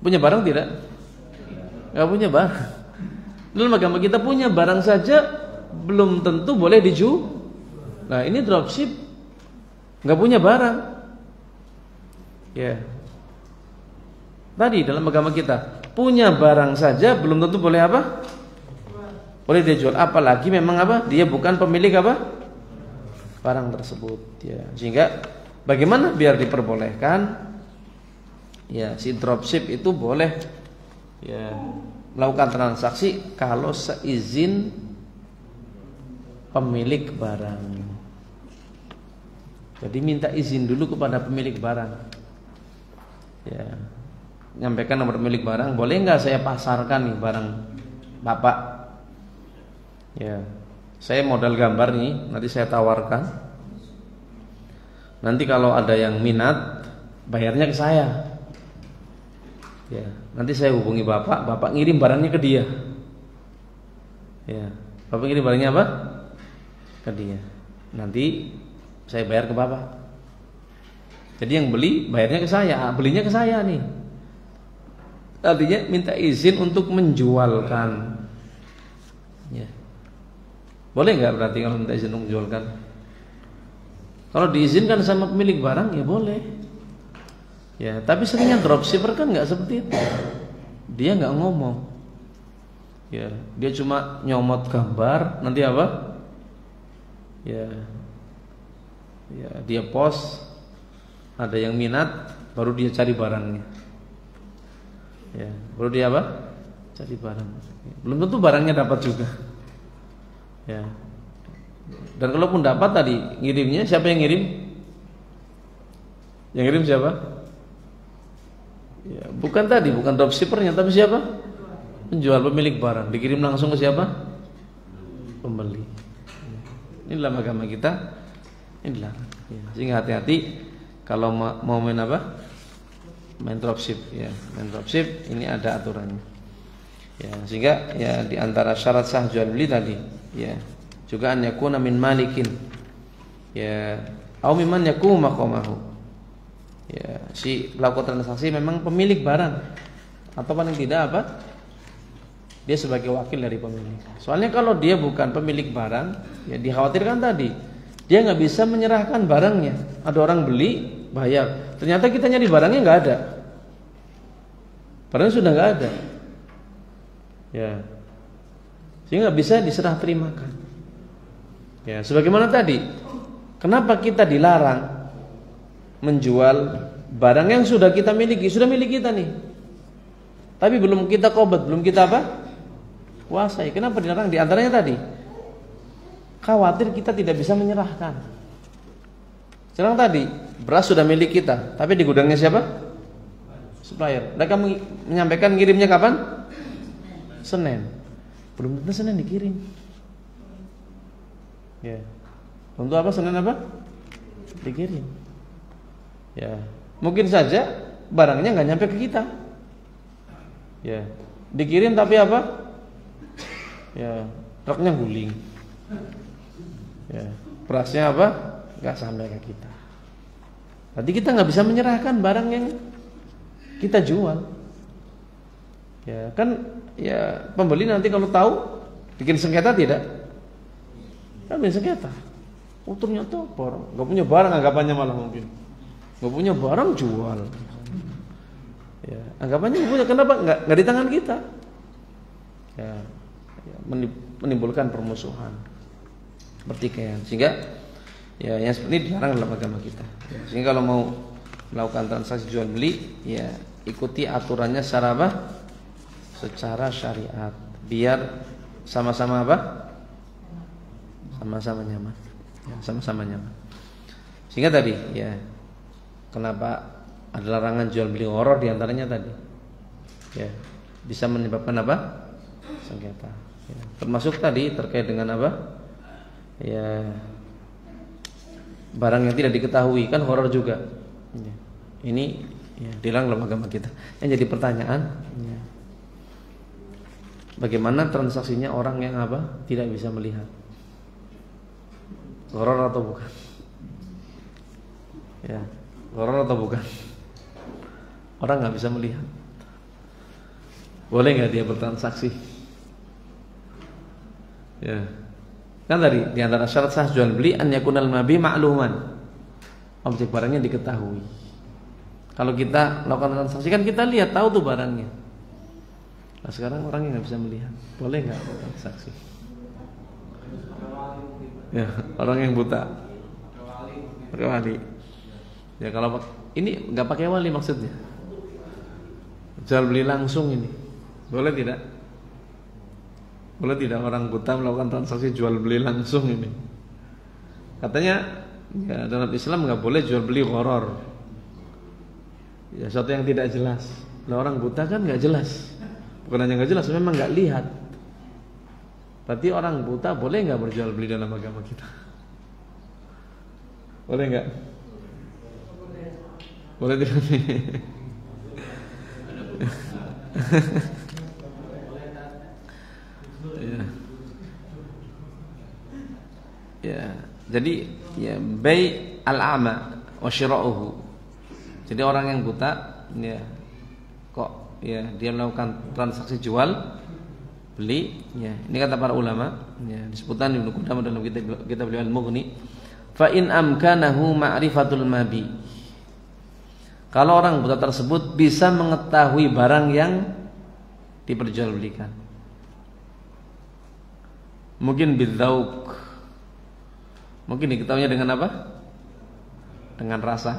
punya barang tidak? Nggak punya barang. Dalam agama kita punya barang saja belum tentu boleh dijual. Nah, ini dropship nggak punya barang. Ya. Tadi dalam agama kita punya barang saja belum tentu boleh apa? Boleh dijual. Apalagi memang apa? Dia bukan pemilik apa? Barang tersebut. Ya. Sehingga bagaimana biar diperbolehkan? Ya, si dropship itu boleh ya melakukan transaksi kalau seizin pemilik barang. Jadi minta izin dulu kepada pemilik barang. Ya, nyampaikan nomor pemilik barang, boleh nggak saya pasarkan nih barang Bapak? Ya, saya modal gambar nih, nanti saya tawarkan. Nanti kalau ada yang minat, bayarnya ke saya. Ya, nanti saya hubungi Bapak, Bapak ngirim barangnya ke dia. Ya, Bapak ngirim barangnya apa? Ke dia. Nanti saya bayar ke Bapak. Jadi yang beli bayarnya ke saya, belinya ke saya nih. Artinya minta izin untuk menjualkan. Ya. Boleh nggak berarti kalau minta izin untuk menjualkan? Kalau diizinkan sama pemilik barang ya boleh. Ya, tapi seringnya dropshipper kan nggak seperti itu. Dia nggak ngomong. Ya, dia cuma nyomot gambar, nanti apa? Ya, ya dia post, ada yang minat, baru dia cari barangnya. Ya, baru dia apa? Cari barang. Belum tentu barangnya dapat juga. Ya. Dan kalaupun dapat tadi ngirimnya siapa yang ngirim? Yang ngirim siapa? Ya, bukan tadi, bukan dropshippernya, tapi siapa? Penjual, pemilik barang. Dikirim langsung ke siapa? Pembeli. Ini dalam agama kita, inilah. Ya, sehingga hati-hati kalau mau main apa? Main dropship. Ya, main dropship ini ada aturannya. Ya, sehingga ya di antara syarat sah jual beli tadi, ya juga an yakuna min malikin. Ya, au mimman yakumu maqamahu. Ya, si pelaku transaksi memang pemilik barang atau paling tidak apa? Dia sebagai wakil dari pemilik. Soalnya kalau dia bukan pemilik barang, ya dikhawatirkan tadi dia nggak bisa menyerahkan barangnya. Ada orang beli, bayar. Ternyata kita nyari barangnya nggak ada. Barangnya sudah nggak ada. Ya. sehingga bisa diserah terimakan. Ya, sebagaimana tadi, kenapa kita dilarang menjual barang yang sudah kita miliki, sudah milik kita nih, tapi belum kita qobat, belum kita apa? Kuasai. Kenapa dilarang? Di antaranya tadi, khawatir kita tidak bisa menyerahkan. Sekarang tadi, beras sudah milik kita, tapi di gudangnya siapa? Supplier. Mereka menyampaikan ngirimnya kapan? Senin. Belum tentu Senin dikirim. Ya. Untuk apa Senin apa? Dikirim. Ya. Mungkin saja barangnya nggak nyampe ke kita. Ya. Dikirim tapi apa? Ya, truknya guling. Ya. Berasnya apa? Nggak sampai ke kita. Berarti kita nggak bisa menyerahkan barang yang kita jual. Ya, kan ya pembeli nanti kalau tahu bikin sengketa tidak? Kan bikin sengketa. Oh ternyata barang nggak punya barang, anggapannya malah mungkin nggak punya barang jual. Ya, anggapannya nggak punya, kenapa nggak di tangan kita? Ya, menimbulkan permusuhan, pertikaian, sehingga ya yang seperti ini dilarang dalam agama kita. Ya, sehingga kalau mau melakukan transaksi jual beli, ya ikuti aturannya secara apa? Secara syariat, biar sama-sama apa? Sama-sama nyaman. Ya, sama-sama nyaman. Sehingga tadi, ya, kenapa ada larangan jual beli gharar diantaranya tadi? Ya, bisa menyebabkan apa? Sengketa. Ya, termasuk tadi terkait dengan apa? Ya, barang yang tidak diketahui kan gharar juga. Ya. Ini ya, dilarang dalam agama kita. Yang jadi pertanyaan, ya, bagaimana transaksinya orang yang apa? Tidak bisa melihat. Gharar atau bukan? Ya, gharar atau bukan? Orang nggak bisa melihat. Boleh nggak dia bertransaksi? Ya, kan tadi di antara syarat sah jual beli an yakunal mabi ma'luman. Objek barangnya diketahui. Kalau kita melakukan transaksi kan kita lihat, tahu tuh barangnya. Nah sekarang orang yang nggak bisa melihat, boleh nggak transaksi? Ya, orang yang buta, pakai wali. Ya kalau ini nggak pakai wali maksudnya, jual beli langsung ini, boleh tidak? Boleh tidak orang buta melakukan transaksi jual beli langsung ini? Katanya ya, dalam Islam nggak boleh jual beli gharar. Ya sesuatu yang tidak jelas. Nah, orang buta kan nggak jelas. Bukan hanya nggak jelas, memang nggak lihat. Berarti orang buta boleh nggak berjual beli dalam agama kita? Boleh nggak? Boleh tidak? Ya. Ya, jadi ya bai al-ama wa syira'uhu. Jadi orang yang buta ya kok ya dia melakukan transaksi jual beli ya. Ini kata para ulama ya, disebutkan Ibnu Qudamah dalam kitab beliau Al-Mughni, fa in amkanahu ma'rifatul mabi. Kalau orang buta tersebut bisa mengetahui barang yang diperjualbelikan. Mungkin bidzauq. Mungkin diketahuinya dengan apa? Dengan rasa.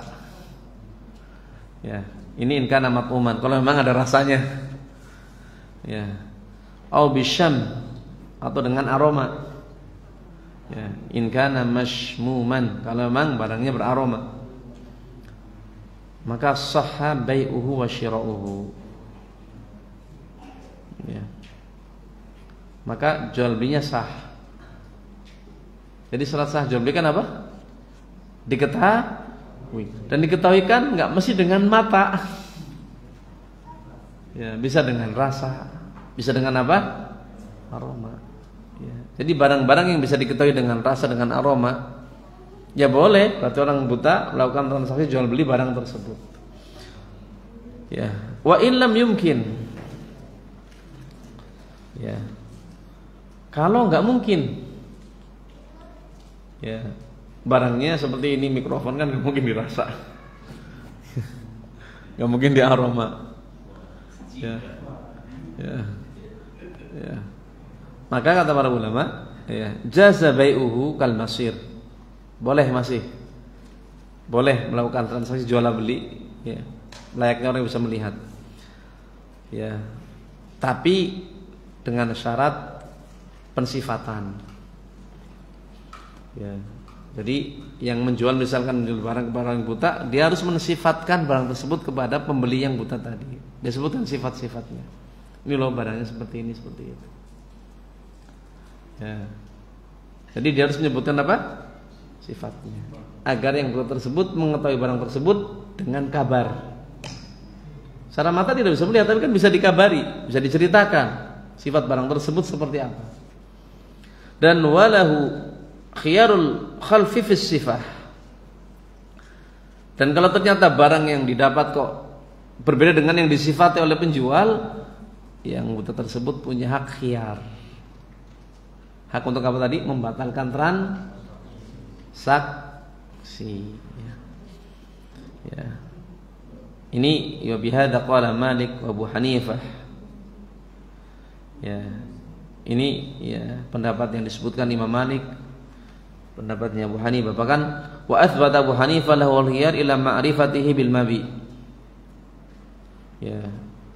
Ya, ini in kana mat'uman. Kalau memang ada rasanya. Ya. Au bisyam, atau dengan aroma. Ya, in kana mashmuman, kalau memang barangnya beraroma. Maka sahha bai'uhu wa syira'uhu. Ya. Maka jual belinya sah. Jadi syarat sah jual beli kan apa? Diketahui. Dan diketahui kan nggak mesti dengan mata. Ya, bisa dengan rasa, bisa dengan apa? Aroma. Ya. Jadi barang-barang yang bisa diketahui dengan rasa, dengan aroma, ya boleh. Berarti orang buta melakukan transaksi jual beli barang tersebut. Ya. Wa illam yumkin. Ya. Kalau nggak mungkin, ya barangnya seperti ini, mikrofon kan nggak mungkin dirasa, nggak mungkin di aroma, ya, ya, ya. Maka kata para ulama, ya, jaza bai'uhu kal masir. Boleh masih. Boleh melakukan transaksi jual beli, ya. Layaknya orang yang bisa melihat. Ya. Tapi dengan syarat pensifatan. Ya. Jadi yang menjual misalkan menjual barang buta, dia harus mensifatkan barang tersebut kepada pembeli yang buta tadi. Dia sebutkan sifat-sifatnya. Ini loh barangnya seperti ini, seperti itu. Ya. Jadi dia harus menyebutkan apa? Sifatnya. Agar yang buta tersebut mengetahui barang tersebut dengan kabar. Secara mata tidak bisa melihat, tapi kan bisa dikabari, bisa diceritakan sifat barang tersebut seperti apa. Dan walahu khiyarul khalfi fis sifah. Dan kalau ternyata barang yang didapat kok berbeda dengan yang disifati oleh penjual, yang buta tersebut punya hak khiyar. Hak untuk apa tadi? Membatalkan transaksi. Ya. Ini ya bihadza qala Malik wa Abu Hanifah. Ya. Ini ya pendapat yang disebutkan Imam Malik, pendapatnya Abu Hanifah. Bahkan wa athbata Abu Hanifah lahu al-khiyar ila ma'rifatihi bil mabi. Ya.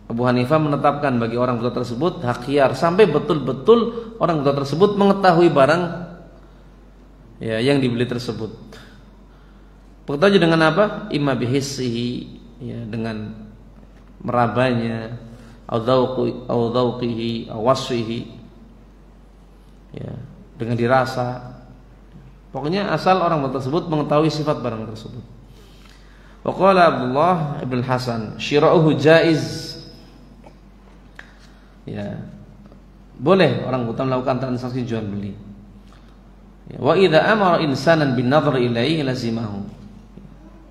Abu Hanifah menetapkan bagi orang buta tersebut hak khiyar sampai betul-betul orang buta tersebut mengetahui barang ya yang dibeli tersebut. Mengetahui dengan apa? Imma bihissihi, ya, dengan merabanya, au dzauqihi, au wasfihi, ya, dengan dirasa. Pokoknya asal orang tersebut mengetahui sifat barang tersebut. Wa qala Abdullah ibn Hasan, syira'uhu jaiz. Ya, boleh orang buta melakukan transaksi jual beli. Ya, wa idza amara insanan bin nadhar ilaihi lazimahu.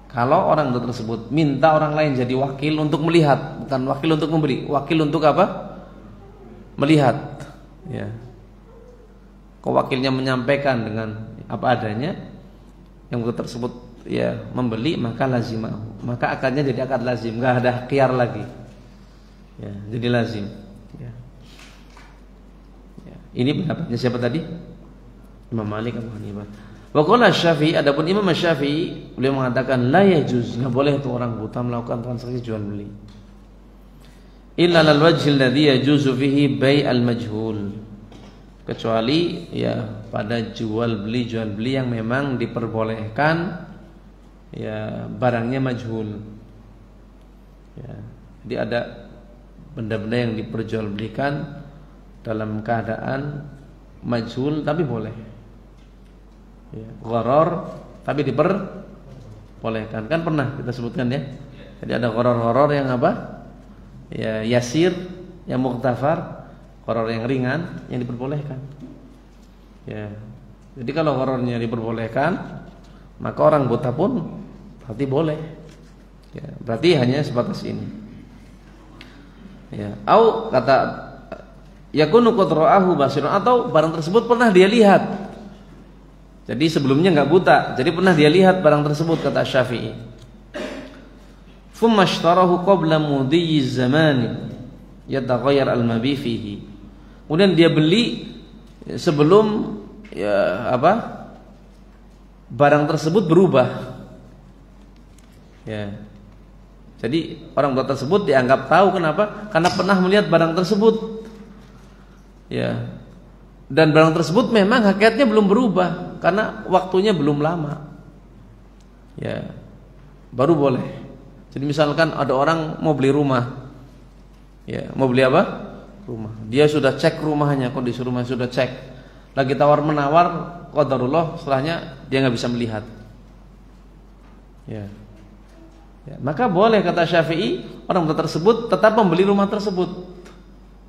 Kalau orang tersebut minta orang lain jadi wakil untuk melihat, bukan wakil untuk memberi, wakil untuk apa? Melihat. Ya. Kok wakilnya menyampaikan dengan apa adanya, yang tersebut ya membeli, maka lazimahu. Maka akadnya jadi akad lazim, enggak ada khiyar lagi. Ya, jadi lazim. Ya. Ya. Ini pendapatnya siapa tadi? Imam Malik, Abu Hanifah. Wa qala Syafi'i, adapun Imam Syafi'i beliau mengatakan la yajuz, enggak boleh itu orang buta melakukan transaksi jual beli. Illa lal wajhil ladzi yajuzu fihi bai' al majhul. Kecuali ya pada jual beli yang memang diperbolehkan ya barangnya majhul. Ya. Jadi ada benda-benda yang diperjualbelikan dalam keadaan majhul tapi boleh. Ya, gharar tapi diperbolehkan. Kan pernah kita sebutkan ya. Jadi ada gharar yang apa? Ya yasir, yang muktafar, gharar yang ringan yang diperbolehkan. Ya. Jadi kalau ghararnya diperbolehkan, maka orang buta pun berarti boleh. Ya, berarti hanya sebatas ini. Ya, au kata yakunu qad ra'ahu basirun, atau barang tersebut pernah dia lihat. Jadi sebelumnya enggak buta, jadi pernah dia lihat barang tersebut, kata Syafi'i. Thumma ishtarahu qabla mudhi zamani yataghayyar al-mabi fihi. Kemudian dia beli sebelum ya apa? Barang tersebut berubah. Ya. Jadi orang buta tersebut dianggap tahu, kenapa? Karena pernah melihat barang tersebut. Ya. Dan barang tersebut memang hakikatnya belum berubah karena waktunya belum lama. Ya. Baru boleh. Jadi misalkan ada orang mau beli rumah. Ya, mau beli apa? Rumah. Dia sudah cek rumahnya, kondisi rumah sudah cek. Lagi tawar-menawar, qadarullah setelahnya dia enggak bisa melihat. Ya. Ya, maka boleh kata Syafi'i orang tersebut tetap membeli rumah tersebut.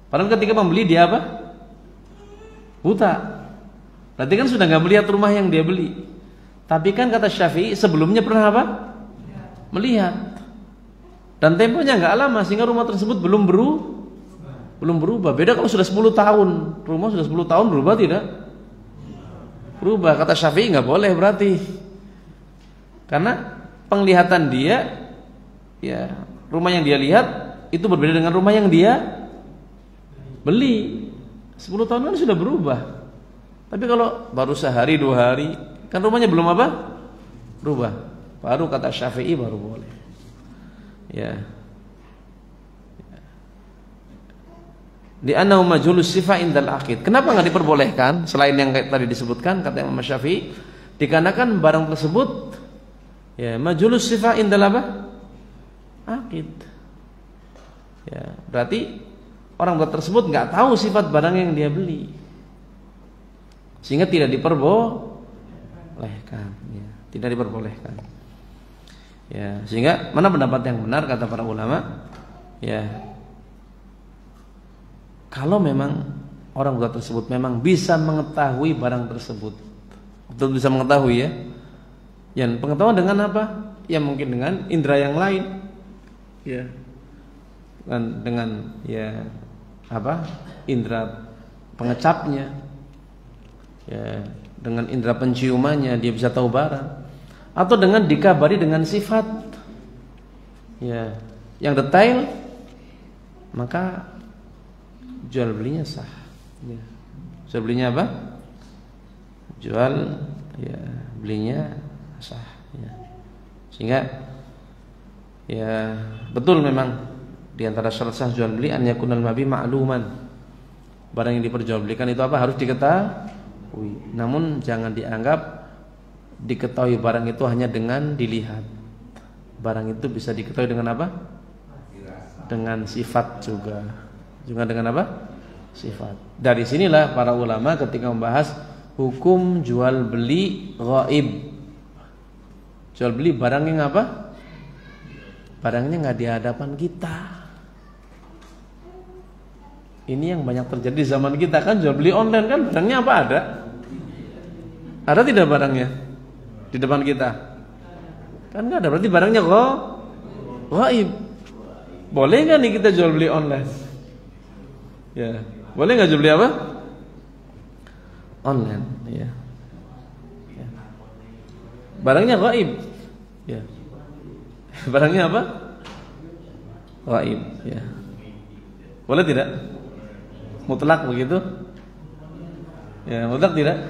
Padahal ketika membeli dia apa? Buta. Berarti kan sudah nggak melihat rumah yang dia beli. Tapi kan kata Syafi'i sebelumnya pernah apa? Melihat. Dan temponya nggak lama sehingga rumah tersebut belum berubah. Beda kalau sudah 10 tahun. Rumah sudah 10 tahun berubah tidak? Berubah. Kata Syafi'i nggak boleh berarti. Karena penglihatan dia, ya rumah yang dia lihat itu berbeda dengan rumah yang dia beli. 10 tahun kan sudah berubah. Tapi kalau baru sehari 2 hari, kan rumahnya belum apa? Berubah. Baru kata Syafi'i baru boleh. Ya. Di annahu majhulus sifa indal aqid. Kenapa enggak diperbolehkan selain yang kayak tadi disebutkan kata Imam Syafi'i? Dikarenakan barang tersebut ya majhulus sifa indal apa? Aqid. Ya, berarti orang tersebut enggak tahu sifat barang yang dia beli. Sehingga tidak diperbolehkan, ya, tidak diperbolehkan. Ya, sehingga mana pendapat yang benar kata para ulama? Ya, kalau memang orang tersebut memang bisa mengetahui barang tersebut, betul bisa mengetahui ya. Yang pengetahuan dengan apa? Ya mungkin dengan indera yang lain, ya, dan dengan ya apa? Indera pengecapnya, ya, dengan indera penciumannya dia bisa tahu barang, atau dengan dikabari dengan sifat, ya, yang detail, maka jual belinya sah. Ya. Jual belinya apa? Jual ya belinya sah. Ya. Sehingga ya betul memang di antara syarat sah jual beli an yakunal mabi ma'luman. Barang yang diperjualbelikan itu apa? Harus diketahui. Namun jangan dianggap diketahui barang itu hanya dengan dilihat. Barang itu bisa diketahui dengan apa? Dengan sifat juga. Juga dengan apa? Sifat. Dari sinilah para ulama ketika membahas hukum jual beli ghaib. Jual beli barang yang apa? Barangnya nggak di hadapan kita. Ini yang banyak terjadi di zaman kita kan, jual beli online kan, barangnya apa ada? Ada tidak barangnya di depan kita? Kan nggak ada, berarti barangnya ghaib. Boleh nggak nih kita jual beli online? Ya, boleh nggak jual beli apa? Online, ya. Ya. Barangnya ghaib, ya. Barangnya apa? Ghaib, ya. Boleh tidak? Mutlak begitu? Ya, mutlak tidak?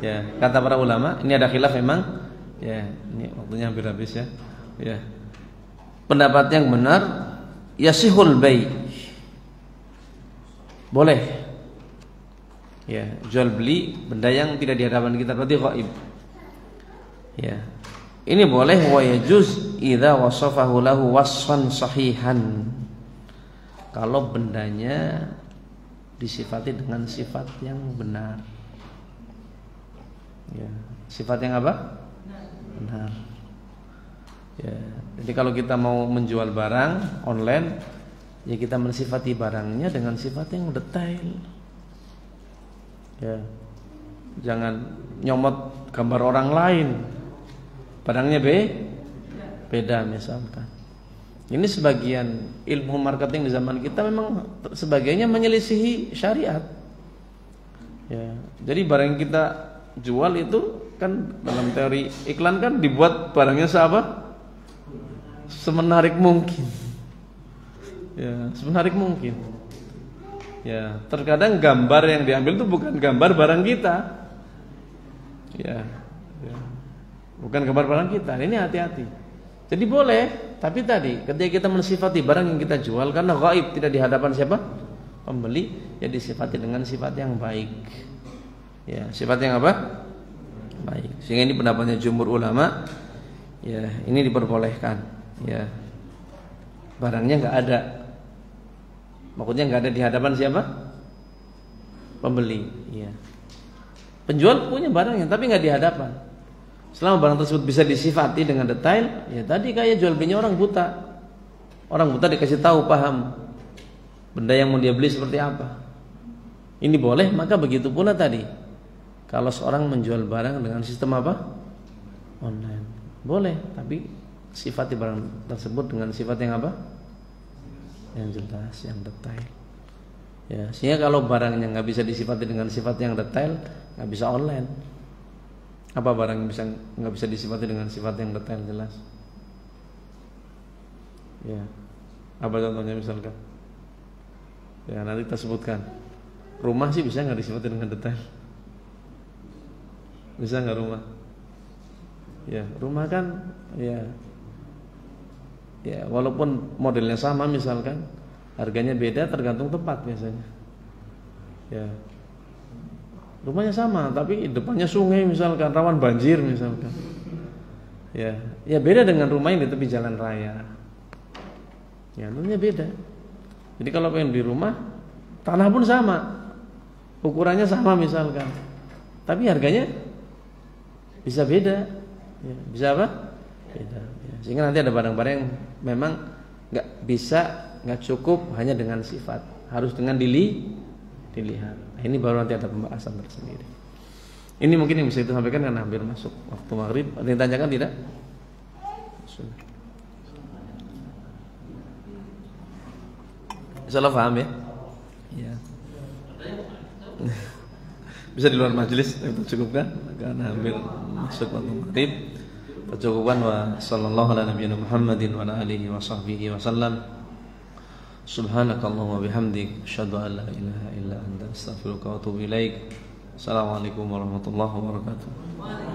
Ya, kata para ulama, ini ada khilaf memang. Ya, ini waktunya hampir habis ya. Ya. Pendapat yang benar, yasihul bai'. Boleh. Ya, jual beli benda yang tidak di hadapan kita berarti ghaib. Ya. Ini boleh wa yajuz idza wasafahu lahu wasfan sahihan. Kalau bendanya disifati dengan sifat yang benar. Ya, sifat yang apa? Benar. Ya, jadi kalau kita mau menjual barang online, ya kita mensifati barangnya dengan sifat yang detail. Ya. Jangan nyomot gambar orang lain. Barangnya beda misalkan. Ini sebagian ilmu marketing di zaman kita memang sebagainya menyelisihi syariat. Ya, jadi barang yang kita jual itu kan dalam teori iklan kan dibuat barangnya semenarik mungkin. Ya, semenarik mungkin. Ya, terkadang gambar yang diambil itu bukan gambar barang kita. Ya, ya. Bukan gambar barang kita. Ini hati-hati. Jadi boleh, tapi tadi ketika kita mensifati barang yang kita jual karena ghaib tidak di hadapan siapa? Pembeli, ya disifati dengan sifat yang baik. Ya, sifat yang apa? Baik. Sehingga ini pendapatnya jumhur ulama. Ya, ini diperbolehkan. Ya. Barangnya enggak ada. Maksudnya enggak ada di hadapan siapa? Pembeli. Ya. Penjual punya barangnya tapi enggak di hadapan. Selama barang tersebut bisa disifati dengan detail, ya tadi kayak jual belinya orang buta. Orang buta dikasih tahu paham benda yang mau dia beli seperti apa. Ini boleh, maka begitu pula tadi. Kalau seorang menjual barang dengan sistem apa? Online. Boleh, tapi sifati barang tersebut dengan sifat yang apa? Yang jelas, yang detail. Ya, sehingga kalau barangnya nggak bisa disifati dengan sifat yang detail, nggak bisa online. Apa barang yang nggak bisa disifati dengan sifat yang detail jelas? Ya, apa contohnya misalkan? Ya nanti kita sebutkan. Rumah sih bisa nggak disifati dengan detail? Bisa nggak rumah? Ya, rumah kan ya walaupun modelnya sama misalkan, harganya beda tergantung tempat biasanya. Ya. Rumahnya sama tapi depannya sungai misalkan, rawan banjir misalkan. Ya beda dengan rumah yang di tepi jalan raya. Ya, tentunya beda. Jadi kalau pengen beli rumah, tanah pun sama. Ukurannya sama misalkan. Tapi harganya bisa beda. Ya, bisa apa? Beda. Ya, sehingga nanti ada barang-barang yang memang nggak cukup hanya dengan sifat, harus dengan dilihat. Nah, ini baru nanti ada pembahasan tersendiri. Ini mungkin yang bisa disampaikan karena hampir masuk waktu maghrib. Ada yang tanyakan tidak? Sudah. Insyaallah paham ya? Iya. Bisa di luar majelis kita cukupkan karena hampir masuk waktu maghrib. Kita cukupkan wa sallallahu ala nabiyina Muhammadin wa ala alihi wa sahbihi wa sallam. Subhanakallahumma bihamdik asyhadu an la ilaha illa anta astaghfiruka wa atubu ilaik. Assalamualaikum warahmatullahi wabarakatuh.